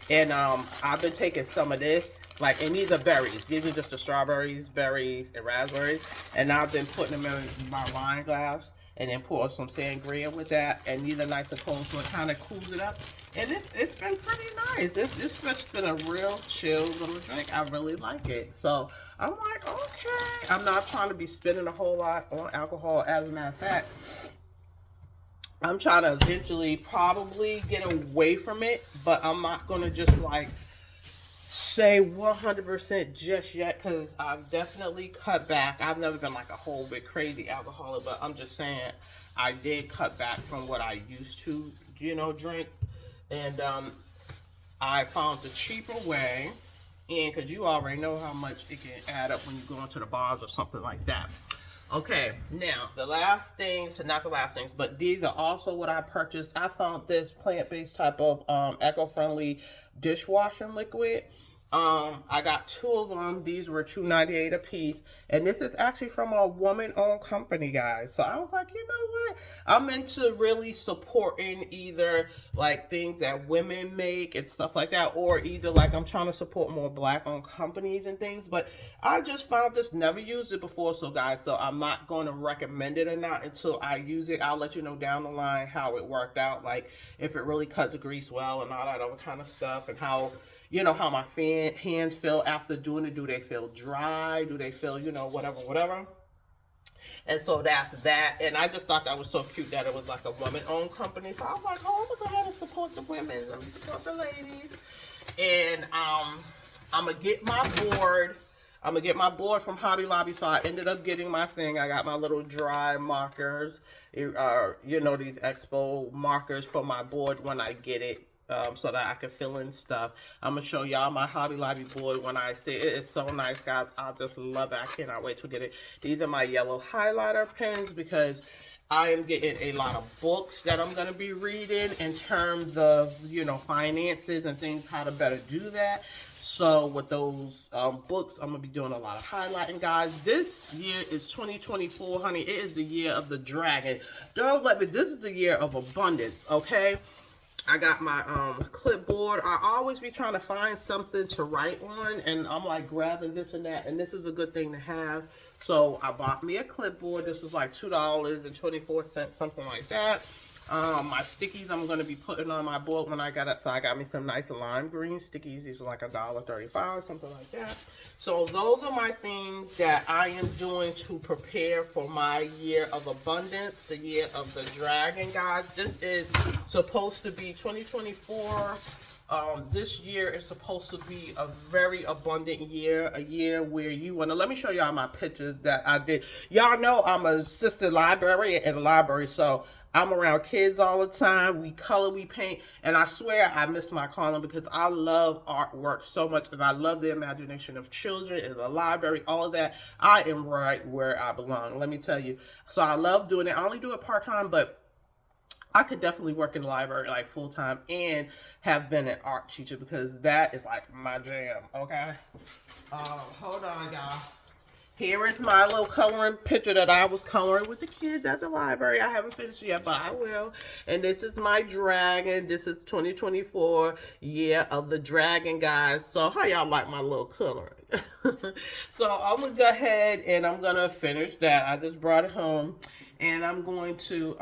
and I've been taking some of this, like, and these are berries. These are just the strawberries, berries, and raspberries, and I've been putting them in my wine glass, and then pour some sangria with that, and these are nice and cold, so it kind of cools it up, and it's been pretty nice. It's just been a real chill little drink. I really like it. So I'm like, okay. I'm not trying to be spending a whole lot on alcohol. As a matter of fact, I'm trying to eventually probably get away from it, but I'm not going to just like say 100% just yet, because I've definitely cut back. I've never been like a whole big crazy alcoholic, but I'm just saying I did cut back from what I used to, you know, drink. And I found the cheaper way, and because you already know how much it can add up when you go into the bars or something like that. Okay, now the last things, not the last things, but these are also what I purchased. I found this plant-based type of eco-friendly dishwashing liquid. I got 2 of them. These were $2.98 a piece, and this is actually from a woman-owned company, guys. So I was like, you know what? I'm into really supporting either like things that women make and stuff like that, or either like I'm trying to support more Black-owned companies and things. But I just found this, never used it before, so guys, so I'm not going to recommend it or not until I use it. I'll let you know down the line how it worked out, like if it really cuts the grease well and all that other kind of stuff, and how, you know, how my hands feel after doing it. Do they feel dry? Do they feel, you know, whatever. And so that's that. And I just thought that was so cute that it was like a woman-owned company. So I was like, oh, I'm going to go ahead and support the women. Let me support the ladies. And I'm going to get my board. I'm going to get my board from Hobby Lobby. So I ended up getting my thing. I got my little dry markers. You know, these Expo markers for my board when I get it. so that I can fill in stuff. I'm gonna show y'all my Hobby Lobby board when I say it is so nice, guys. I just love it. I cannot wait to get it. These are my yellow highlighter pens because I am getting a lot of books that I'm going to be reading in terms of, you know, finances and things, how to better do that. So with those books, I'm going to be doing a lot of highlighting, guys. This year is 2024, honey. It is the year of the dragon. Don't let me, this is the year of abundance, okay? I got my clipboard. I always be trying to find something to write on, and I'm like grabbing this and that, and this is a good thing to have. So I bought me a clipboard. This was like $2.24, something like that. My stickies I'm going to be putting on my board when I got it. So I got me some nice lime green stickies. These are like $1.35, something like that. So those are my things that I am doing to prepare for my year of abundance, the year of the dragon, guys. This is supposed to be 2024. This year is supposed to be a very abundant year, a year where you want to, let me show y'all my pictures that I did. Y'all know I'm an assistant librarian at a library, so I'm around kids all the time. We color, we paint, and I swear I miss my calling because I love artwork so much, and I love the imagination of children in the library, all of that. I am right where I belong, let me tell you. So I love doing it. I only do it part-time, but I could definitely work in the library like full-time and have been an art teacher because that is like my jam, okay? Hold on, y'all. Here is my little coloring picture that I was coloring with the kids at the library. I haven't finished yet, but I will. And this is my dragon. This is 2024 year of the dragon, guys. So how y'all like my little coloring? So I'm going to go ahead and I'm going to finish that. I just brought it home. And I'm going to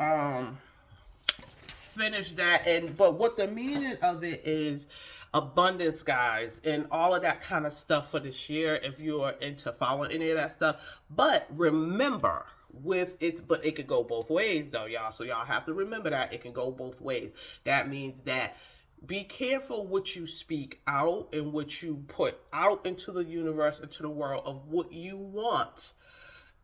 finish that. But what the meaning of it is abundance, guys, and all of that kind of stuff for this year if you are into following any of that stuff. But remember, but it could go both ways though, y'all. So y'all have to remember that it can go both ways. That means that be careful what you speak out and what you put out into the universe, into the world of what you want.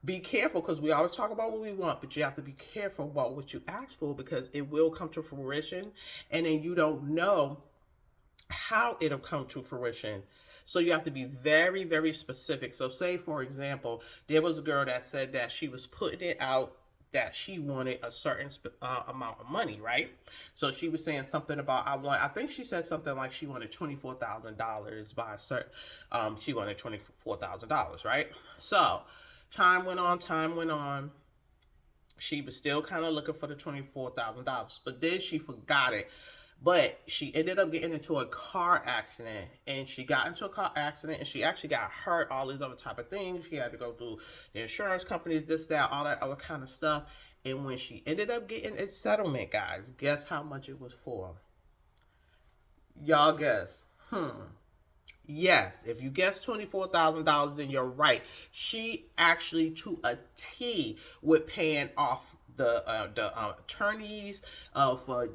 Be careful because we always talk about what we want, but you have to be careful about what you ask for because it will come to fruition and then you don't know how it'll come to fruition. So you have to be very, very specific. So say, for example, there was a girl that said that she was putting it out that she wanted a certain amount of money, right? So she was saying something about, I think she said something like she wanted $24,000 by a certain, she wanted $24,000, right? So time went on. She was still kind of looking for the $24,000, but then she forgot it. But she ended up getting into a car accident, and she got into a car accident, and she actually got hurt, all these other type of things. She had to go through the insurance companies, this, that, all that other kind of stuff. And when she ended up getting a settlement, guys, guess how much it was for? Y'all guess. Yes, if you guess $24,000, then you're right. She actually, to a T, with paying off the attorneys for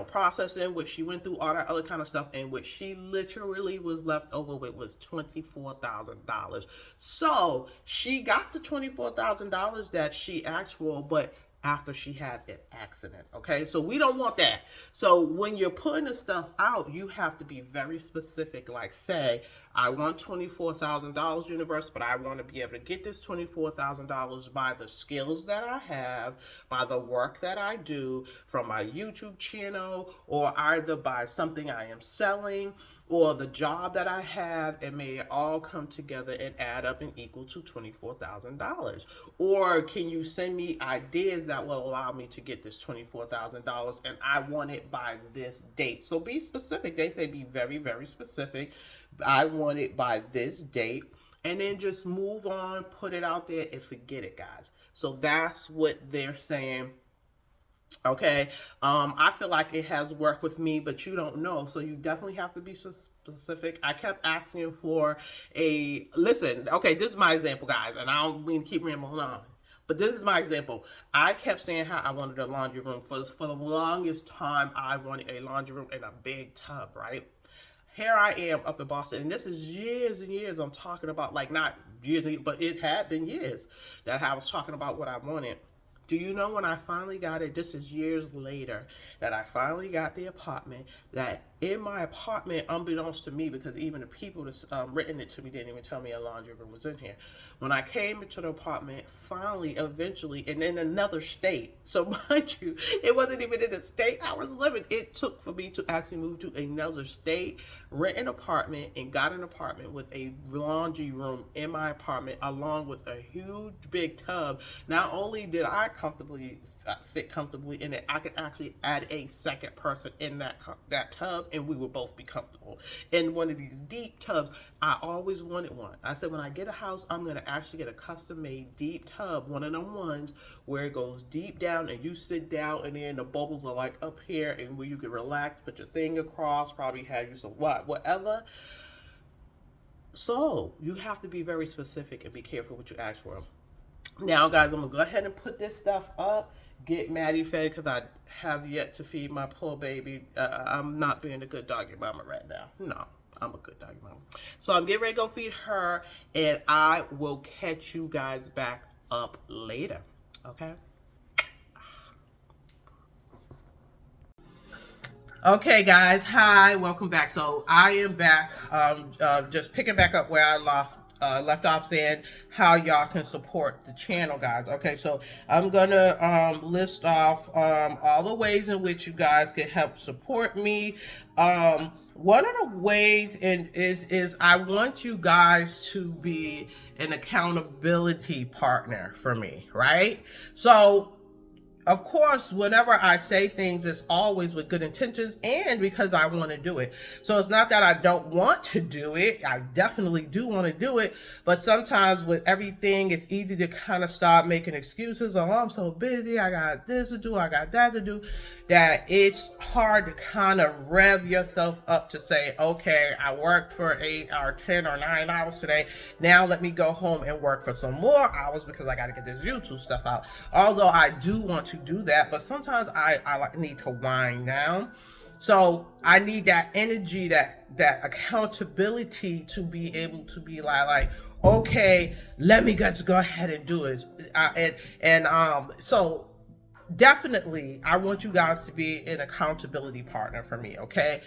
processing, which she went through all that other kind of stuff, and what she literally was left over with was $24,000. So she got the $24,000 that she asked for, but after she had an accident, okay? So we don't want that. So when you're putting the stuff out, you have to be very specific. Like say, I want $24,000 universe, but I want to be able to get this $24,000 by the skills that I have, by the work that I do from my YouTube channel, or either by something I am selling, or the job that I have, and may it all come together and add up and equal to $24,000. Or can you send me ideas that will allow me to get this $24,000 and I want it by this date? So be specific. They say be very, very specific. I want it by this date. And then just move on, put it out there, and forget it, guys. So that's what they're saying. Okay, I feel like it has worked with me, but you don't know, so you definitely have to be specific. I kept asking for listen, okay, this is my example, guys, and I don't mean to keep rambling on, but this is my example. I kept saying how I wanted a laundry room. For the longest time, I wanted a laundry room in a big tub, right? Here I am up in Boston, and this is years and years I'm talking about, like not years, but it had been years that I was talking about what I wanted. Do you know when I finally got it, this is years later, that I finally got the apartment, that in my apartment, unbeknownst to me, because even the people that's written it to me didn't even tell me a laundry room was in here. When I came into the apartment, finally, eventually, and in another state, so mind you, it wasn't even in the state I was living. It took for me to actually move to another state, rent an apartment, and got an apartment with a laundry room in my apartment, along with a huge big tub. Not only did I fit comfortably in it, I could actually add a second person in that tub, and we would both be comfortable in one of these deep tubs. I always wanted one. I said, when I get a house, I'm gonna actually get a custom-made deep tub, one of them ones where it goes deep down and you sit down and then the bubbles are like up here, and where you can relax, put your thing across, probably have you some whatever. So you have to be very specific and be careful what you ask for. Now, guys, I'm gonna go ahead and put this stuff up, get Maddie fed, because I have yet to feed my poor baby. I'm not being a good doggy mama right now. No, I'm a good doggy mama. So I'm getting ready to go feed her, and I will catch you guys back up later. Okay? Okay, guys. Hi, welcome back. So I am back, just picking back up where I left off, saying how y'all can support the channel, guys. Okay, so I'm gonna list off all the ways in which you guys can help support me. One of the ways is I want you guys to be an accountability partner for me, right? So of course, whenever I say things, it's always with good intentions and because I want to do it. So it's not that I don't want to do it. I definitely do want to do it. But sometimes with everything, it's easy to kind of start making excuses. Oh, I'm so busy. I got this to do. I got that to do. That it's hard to kind of rev yourself up to say, okay, I worked for 8 or 10 or 9 hours today. Now let me go home and work for some more hours because I got to get this YouTube stuff out. Although I do want to do that, but sometimes I need to wind down. So I need that energy, that accountability to be able to be like, okay, let me just go ahead and do it. So definitely, I want you guys to be an accountability partner for me, okay?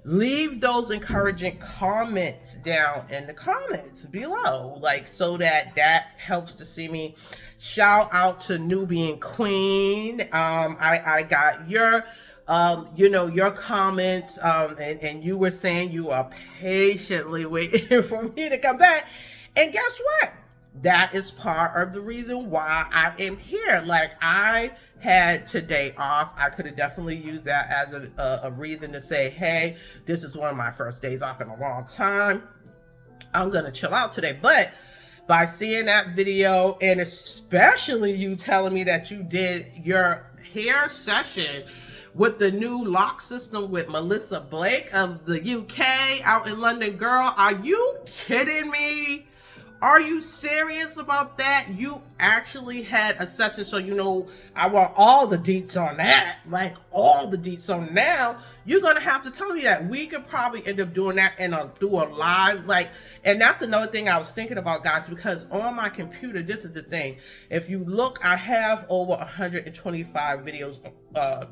Leave those encouraging comments down in the comments below, like, so that helps to see me. Shout out to Nubian Queen. I got your your comments, and you were saying you are patiently waiting for me to come back. And guess what? That is part of the reason why I am here. Like, I had today off. I could have definitely used that as a reason to say, hey, this is one of my first days off in a long time. I'm going to chill out today. But by seeing that video, and especially you telling me that you did your hair session with the new lock system with Melissa Blake of the UK out in London, girl, are you kidding me? Are you serious about that? You actually had a session, so I want all the deets on that, like all the deets. So now you're gonna have to tell me that. We could probably end up doing that through a live, and that's another thing I was thinking about, guys, because on my computer, this is the thing. If you look, I have over 125 videos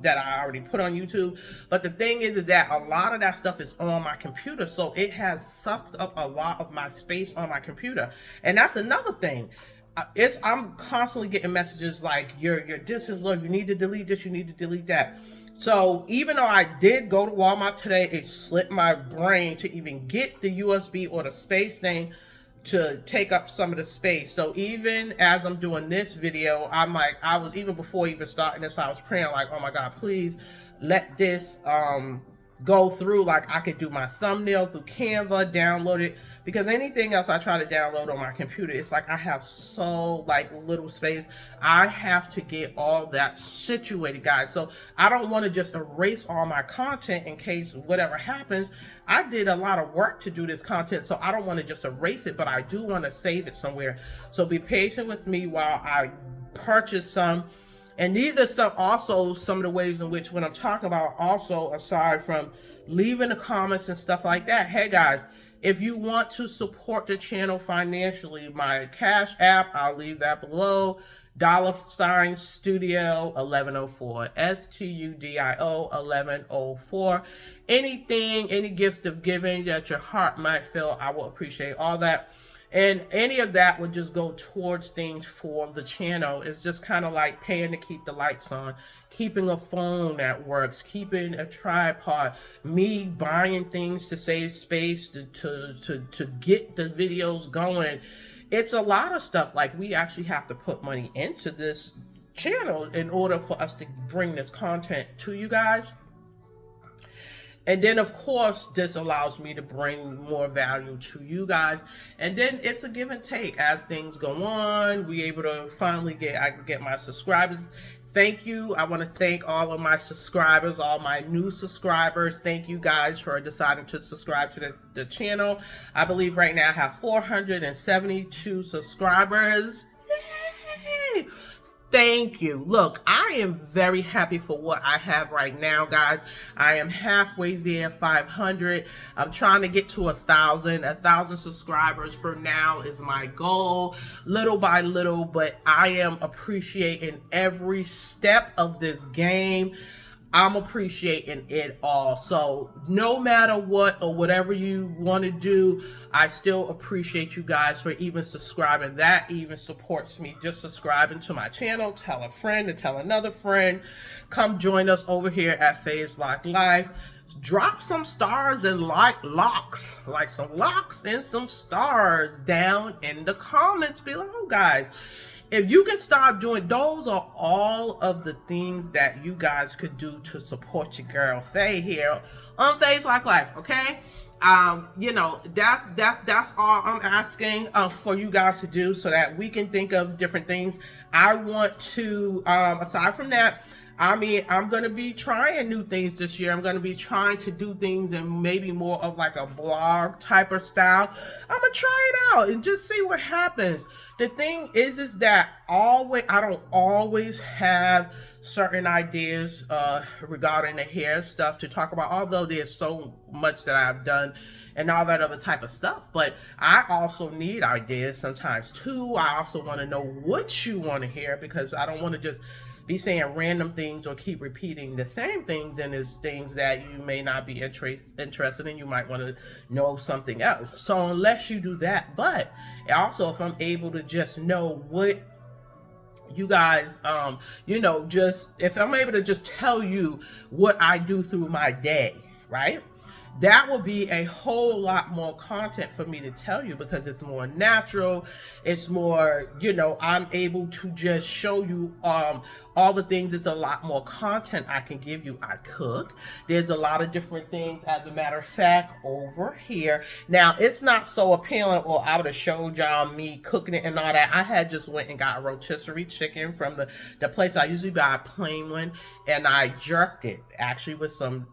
that I already put on YouTube. But the thing is that a lot of that stuff is on my computer, so it has sucked up a lot of my space on my computer. And that's another thing. I'm constantly getting messages like, your disk is low, you need to delete this, you need to delete that. So even though I did go to Walmart today, it slipped my brain to even get the USB or the space thing to take up some of the space. So even as I'm doing this video, I was even before even starting this, I was praying like, oh my God, please let this go through. Like, I could do my thumbnail through Canva, download it, because anything else I try to download on my computer, it's like I have so little space. I have to get all that situated, guys. So I don't want to just erase all my content in case whatever happens. I did a lot of work to do this content, so I don't want to just erase it, but I do want to save it somewhere. So be patient with me while I purchase some. And these are some of the ways in which, when I'm talking about, also aside from leaving the comments and stuff like that, hey guys, if you want to support the channel financially, my Cash App, I'll leave that below. Dollar Sign Studio 1104, STUDIO 1104. Anything, any gift of giving that your heart might feel, I will appreciate all that. And any of that would just go towards things for the channel. It's just kind of like paying to keep the lights on, keeping a phone that works, keeping a tripod, me buying things to save space to get the videos going. It's a lot of stuff. Like, we actually have to put money into this channel in order for us to bring this content to you guys. And then, of course, this allows me to bring more value to you guys. And then it's a give and take as things go on. We able to finally I can get my subscribers. Thank you. I want to thank all of my subscribers, all my new subscribers. Thank you guys for deciding to subscribe to the channel. I believe right now I have 472 subscribers. Yay! Thank you. Look, I am very happy for what I have right now, guys. I am halfway there, 500. I'm trying to get to 1,000. 1,000 subscribers for now is my goal, little by little, but I am appreciating every step of this game. I'm appreciating it all. So no matter what or whatever you want to do, I still appreciate you guys for even subscribing. That even supports me. Just subscribing to my channel. Tell a friend to tell another friend. Come join us over here at FaZe Lock Life. Drop some stars and like some locks and some stars down in the comments below, guys. If you can start doing, those are all of the things that you guys could do to support your girl Faye here on FaZe Lock Life, okay? You know, that's all I'm asking for you guys to do, so that we can think of different things. I want to, aside from that, I mean, I'm going to be trying new things this year. I'm going to be trying to do things in maybe more of like a blog type of style. I'm going to try it out and just see what happens. The thing is that I don't always have certain ideas regarding the hair stuff to talk about, although there's so much that I've done and all that other type of stuff. But I also need ideas sometimes too. I also want to know what you want to hear, because I don't want to just be saying random things or keep repeating the same things, and it's things that you may not be interested in. You might want to know something else. So unless you do that, but also if I'm able to just know what you guys, you know, just if I'm able to just tell you what I do through my day, right? That will be a whole lot more content for me to tell you, because it's more natural. It's more, you know, I'm able to just show you all the things. It's a lot more content I can give you. I cook. There's a lot of different things. As a matter of fact, over here. Now, it's not so appealing, or I would have showed y'all me cooking it and all that. I had just went and got a rotisserie chicken from the place I usually buy a plain one, and I jerked it actually with some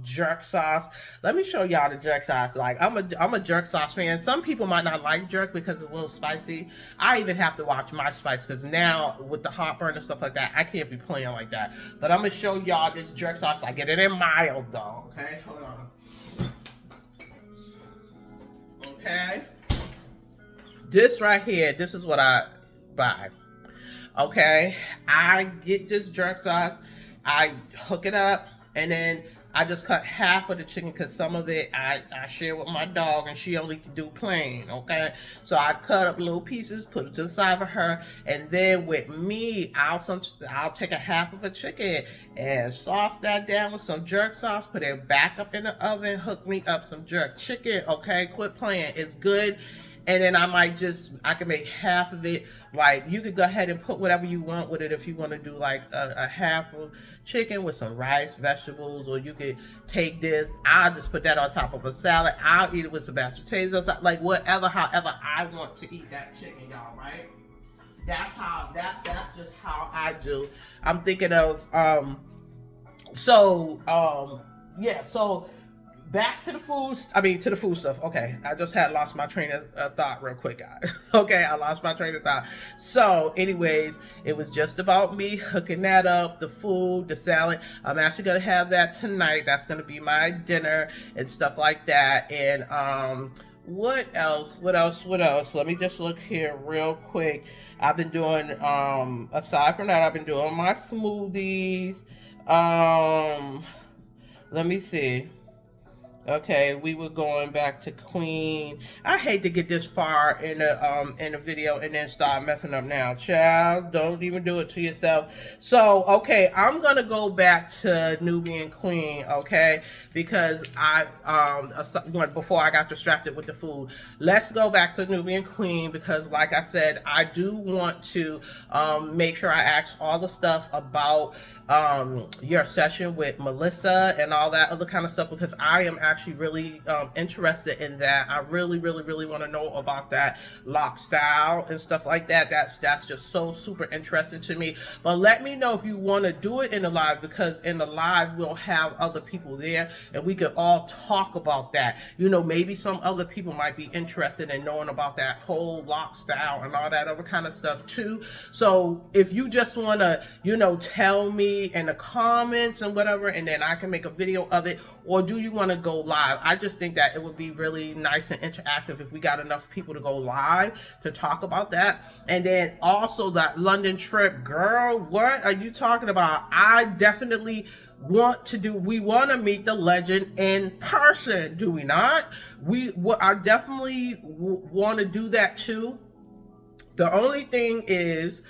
jerk sauce. Let me show y'all the jerk sauce. Like, I'm a jerk sauce fan. Some people might not like jerk because it's a little spicy. I even have to watch my spice, because now with the heartburn and stuff like that, I can't be playing like that. But I'm gonna show y'all this jerk sauce. I get it in mild though. Okay, hold on. Okay, this right here, this is what I buy. Okay, I get this jerk sauce, I hook it up, and then I just cut half of the chicken, because some of it I share with my dog, and she only can do plain, okay? So I cut up little pieces, put it to the side of her, and then with me, I'll take a half of a chicken and sauce that down with some jerk sauce, put it back up in the oven, hook me up some jerk chicken, okay? Quit playing, it's good. And then I can make half of it. Like, you could go ahead and put whatever you want with it. If you want to do like a half of chicken with some rice, vegetables, or you could take this, I'll just put that on top of a salad. I'll eat it with some mashed potatoes, like whatever, however I want to eat that chicken, y'all, right? That's just how I do. I'm thinking of, yeah, so back to the food stuff. Okay, I just had lost my train of thought real quick, guys. Okay, I lost my train of thought. So anyways, it was just about me hooking that up, the food, the salad. I'm actually gonna have that tonight. That's gonna be my dinner and stuff like that. And What else? What else? What else? Let me just look here real quick. I've been doing aside from that, I've been doing my smoothies. Um Let me see. Okay, we were going back to Queen. I hate to get this far in the video and then start messing up now. Child, don't even do it to yourself. So, okay, I'm gonna go back to Nubian Queen, okay? Because before I got distracted with the food. Let's go back to Nubian Queen because like I said, I do want to make sure I ask all the stuff about your session with Melissa and all that other kind of stuff because I am actually really interested in that. I really want to know about that lock style and stuff like that. That's just so super interesting to me. But let me know if you want to do it in the live because in the live we'll have other people there and we could all talk about that. You know, maybe some other people might be interested in knowing about that whole lock style and all that other kind of stuff too. So if you just want to, you know, tell me in the comments and whatever, and then I can make a video of it, or do you want to go live? I just think that it would be really nice and interactive if we got enough people to go live to talk about that. And then also that London trip, girl, what are you talking about? I definitely we want to meet the legend in person, do we not? I definitely want to do that too. The only thing is,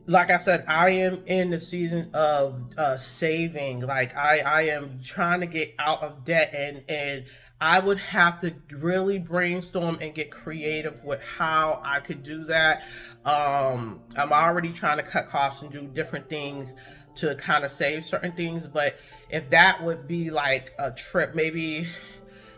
like I said, I am in the season of saving. Like I am trying to get out of debt, and I would have to really brainstorm and get creative with how I could do that. I'm already trying to cut costs and do different things to kind of save certain things, but if that would be like a trip, maybe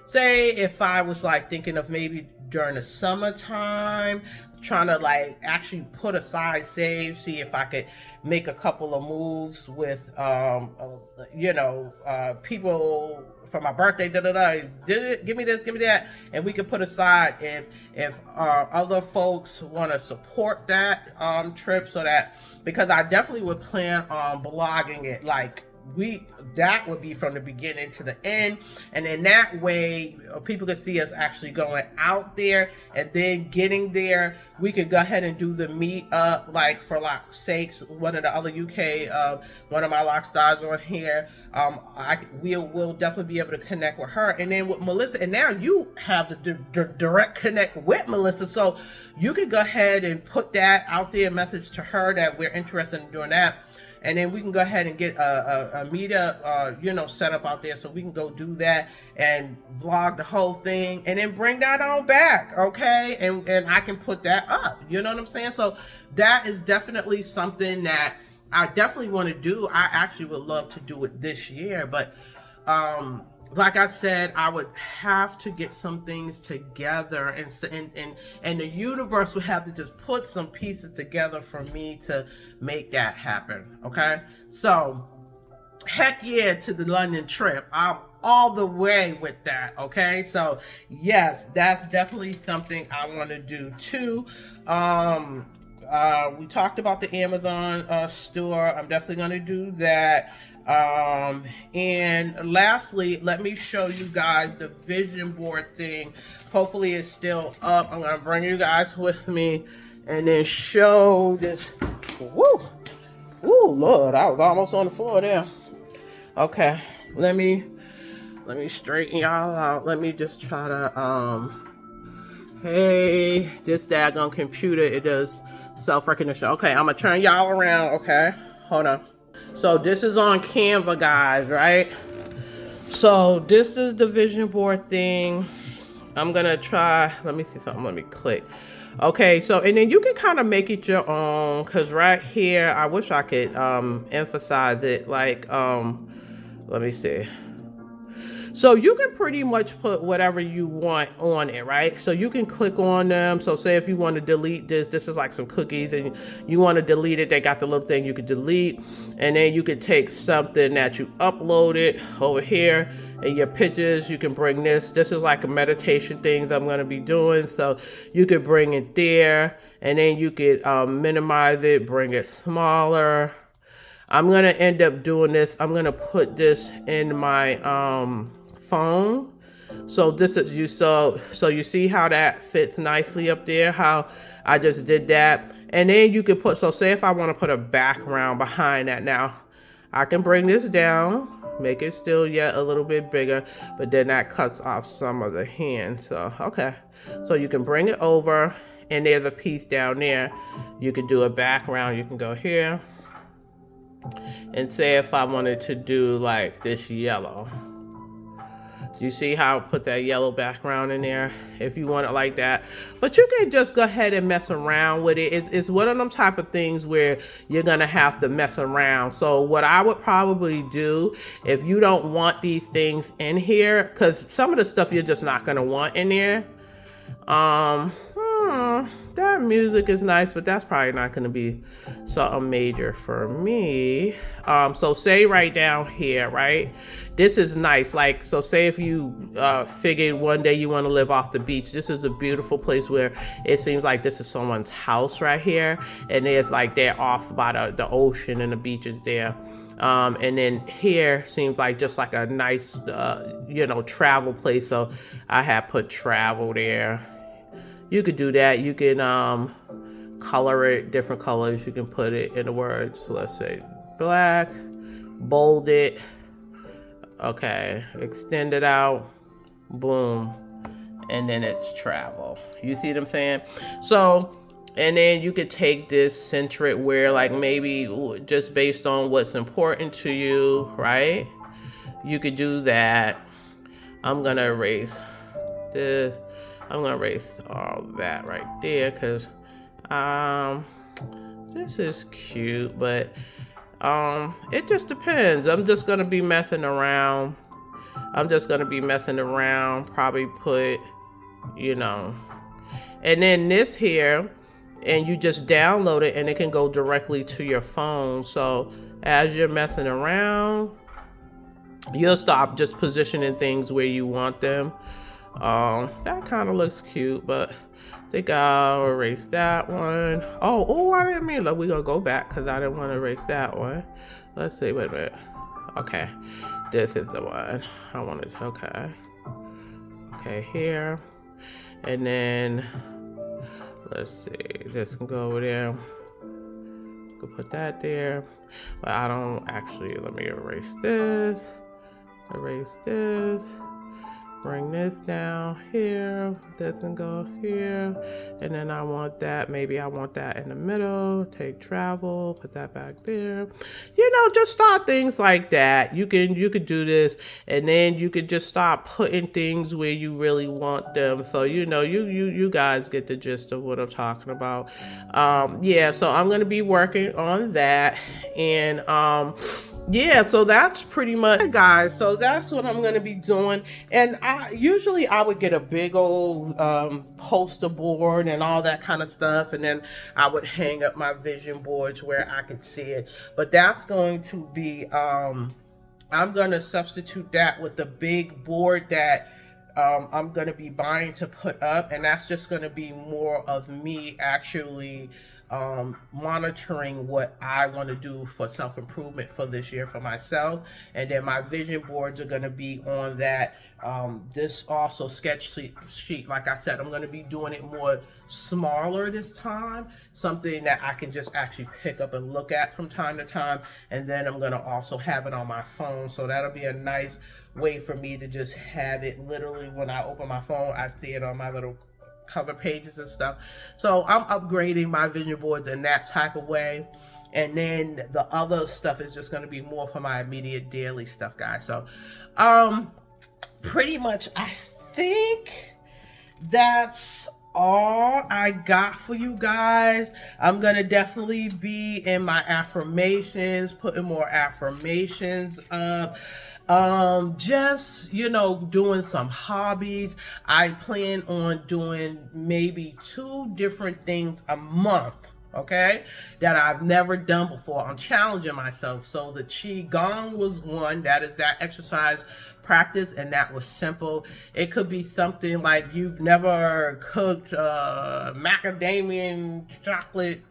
say if I was like thinking of maybe during the summertime, trying to like actually put aside save, see if I could make a couple of moves with people for my birthday, give me this, give me that, and we could put aside if other folks want to support that trip, so that, because I definitely would plan on blogging it, like that would be from the beginning to the end, and then that way people could see us actually going out there, and then getting there we could go ahead and do the meet up, like for like sakes, one of the other UK one of my lock stars on here, we'll definitely be able to connect with her, and then with Melissa, and now you have the direct connect with Melissa, so you could go ahead and put that out there, message to her that we're interested in doing that. And then we can go ahead and get a meetup, set up out there, so we can go do that and vlog the whole thing, and then bring that on back, okay? And I can put that up. You know what I'm saying? So that is definitely something that I definitely want to do. I actually would love to do it this year, but like I said, I would have to get some things together, and the universe would have to just put some pieces together for me to make that happen, okay? So, heck yeah to the London trip. I'm all the way with that, okay? So, yes, that's definitely something I want to do too. We talked about the Amazon store. I'm definitely going to do that. And lastly, let me show you guys the vision board thing. Hopefully it's still up. I'm going to bring you guys with me and then show this. Woo! Woo, Lord, I was almost on the floor there. Okay, let me straighten y'all out. Let me just try to, hey, this daggone computer, it does self-recognition. Okay, I'm gonna turn y'all around, okay? Hold on. So this is on Canva, guys, right? So this is the vision board thing. I'm gonna try, let me see something, let me click. Okay, so, and then you can kind of make it your own, because right here, I wish I could emphasize it, like, let me see. So you can pretty much put whatever you want on it, right? So you can click on them. So say if you want to delete this is like some cookies, and you want to delete it, they got the little thing you could delete. And then you could take something that you uploaded over here and your pictures, you can bring this. This is like a meditation things I'm going to be doing. So you could bring it there, and then you could minimize it, bring it smaller. I'm going to end up doing this. I'm going to put this in my phone. So this is you so you see how that fits nicely up there, how I just did that. And then you can put, so say if I want to put a background behind that now, I can bring this down, make it still yet a little bit bigger, but then that cuts off some of the hand. So, okay. So you can bring it over, and there's a piece down there. You can do a background. You can go here. And say if I wanted to do like this yellow. You see how I put that yellow background in there if you want it like that. But you can just go ahead and mess around with it. It's one of them type of things where you're gonna have to mess around. So what I would probably do if you don't want these things in here, because some of the stuff you're just not gonna want in there. That music is nice, but that's probably not going to be something major for me. So say right down here, right? This is nice. Like, so say if you figured one day you want to live off the beach, this is a beautiful place where it seems like this is someone's house right here. And there's like, they're off by the ocean and the beach is there. And then here seems like just like a nice, travel place. So I have put travel there. You could do that. You can color it different colors. You can put it in the words. So let's say black, bold it. Okay, extend it out. Boom. And then it's travel. You see what I'm saying? So, and then you could take this, center it where like maybe just based on what's important to you, right? You could do that. I'm gonna erase this. I'm gonna erase all that right there because this is cute, but it just depends. I'm just gonna be messing around. Probably put, and then this here, and you just download it and it can go directly to your phone. So as you're messing around, you'll stop just positioning things where you want them. That kind of looks cute, but I think I'll erase that one. I didn't mean, look, we're gonna go back because I didn't want to erase that one. Let's see, wait a minute. Okay, this is the one I wanted. Okay, here, and then let's see, this can go over there. Could put that there, but I don't actually. Let me erase this. Bring this down here, this can go here, and then I want that, maybe I want that in the middle, take travel, put that back there. Just start things like that. You could do this, and then you could just start putting things where you really want them. So you guys get the gist of what I'm talking about. So I'm gonna be working on that, and yeah, so that's pretty much it, guys. So that's what I'm going to be doing. And I would get a big old poster board and all that kind of stuff. And then I would hang up my vision boards where I could see it. But that's going to be, I'm going to substitute that with the big board that I'm going to be buying to put up. And that's just going to be more of me actually monitoring what I want to do for self-improvement for this year for myself. And then my vision boards are going to be on that. This also sketch sheet, like I said, I'm going to be doing it more smaller this time, something that I can just actually pick up and look at from time to time. And then I'm going to also have it on my phone. So that'll be a nice way for me to just have it literally when I open my phone, I see it on my little cover pages and stuff. So I'm upgrading my vision boards in that type of way. And then the other stuff is just going to be more for my immediate daily stuff, guys. So pretty much I think that's all I got for you guys. I'm gonna definitely be in my affirmations, putting more affirmations up. Just doing some hobbies. I plan on doing maybe 2 different things a month, okay, that I've never done before. I'm challenging myself. So the Qigong was one, that is that exercise practice, and that was simple. It could be something like you've never cooked macadamia chocolate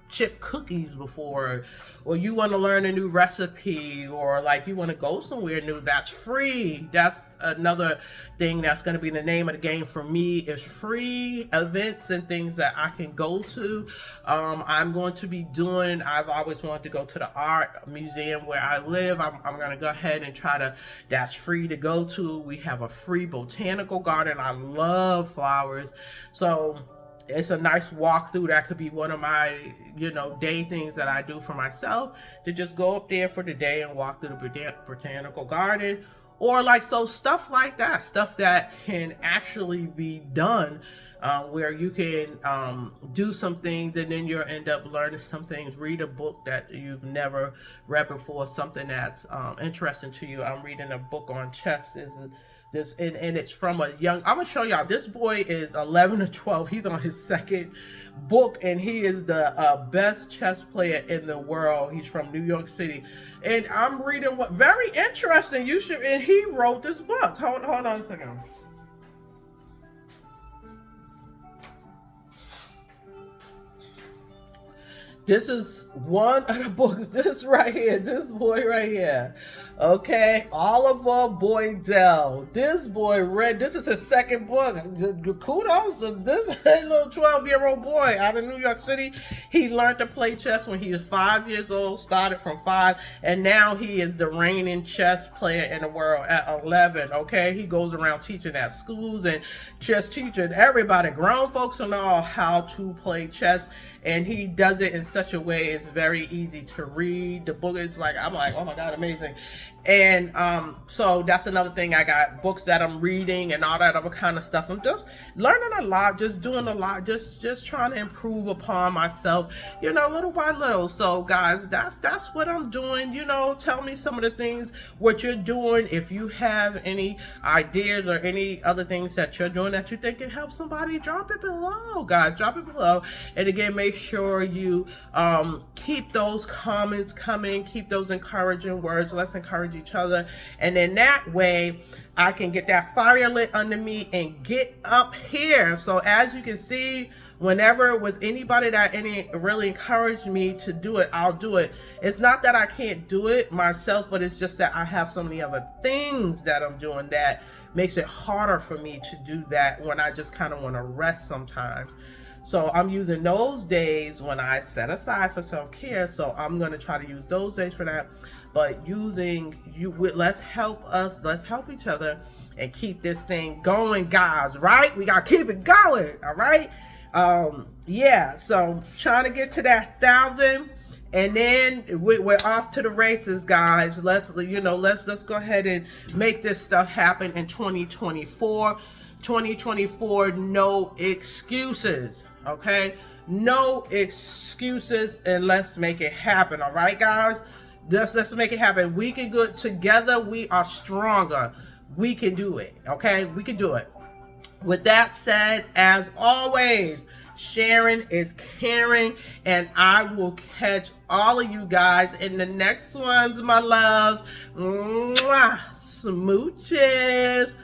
chip cookies before, or you want to learn a new recipe, or like you want to go somewhere new, that's free. That's another thing that's going to be the name of the game for me, is free events and things that I can go to. I'm going to be doing, I've always wanted to go to the art museum where I live. I'm going to go ahead and try to, that's free to go to. We have a free botanical garden. I love flowers. So it's a nice walkthrough. That could be one of my, day things that I do for myself, to just go up there for the day and walk through the botanical garden. Or like, so stuff like that, stuff that can actually be done, where you can do some things and then you'll end up learning some things. Read a book that you've never read before, something that's interesting to you. I'm reading a book on chess. And it's from a young, I'm gonna show y'all, this boy is 11 or 12. He's on his second book, and he is the best chess player in the world. He's from New York City, and I'm reading what, very interesting. You should, and he wrote this book. Hold on a second. This is one of the books, this right here, this boy right here. Okay, Oliver Boydell. This boy read, this is his second book. Kudos to this little 12-year-old boy out of New York City. He learned to play chess when he was 5 years old, started from 5, and now he is the reigning chess player in the world at 11, okay? He goes around teaching at schools and just teaching everybody, grown folks and all, how to play chess, and he does it in such a way it's very easy to read. The book is like, I'm like, oh my God, amazing. And so that's another thing. I got books that I'm reading and all that other kind of stuff. I'm just learning a lot, just doing a lot, just trying to improve upon myself, little by little. So guys, that's what I'm doing. Tell me some of the things, what you're doing. If you have any ideas or any other things that you're doing that you think can help somebody, drop it below, guys. Drop it below. And again, make sure you keep those comments coming, keep those encouraging words. Let's encourage each other, and then that way I can get that fire lit under me and get up here. So as you can see, whenever it was anybody that really encouraged me to do it, I'll do it. It's not that I can't do it myself, but it's just that I have so many other things that I'm doing that makes it harder for me to do that when I just kind of want to rest sometimes. So I'm using those days when I set aside for self-care. So I'm going to try to use those days for that. But let's help each other and keep this thing going, guys, right? We got to keep it going, all right? Yeah, so trying to get to that 1,000, and then we're off to the races, guys. Let's go ahead and make this stuff happen in 2024. 2024, no excuses, okay? No excuses, and let's make it happen, all right, guys? Let's make it happen. We can do it together. We are stronger. We can do it, okay? We can do it. With that said, as always, sharing is caring, and I will catch all of you guys in the next ones, my loves. Mwah. Smooches.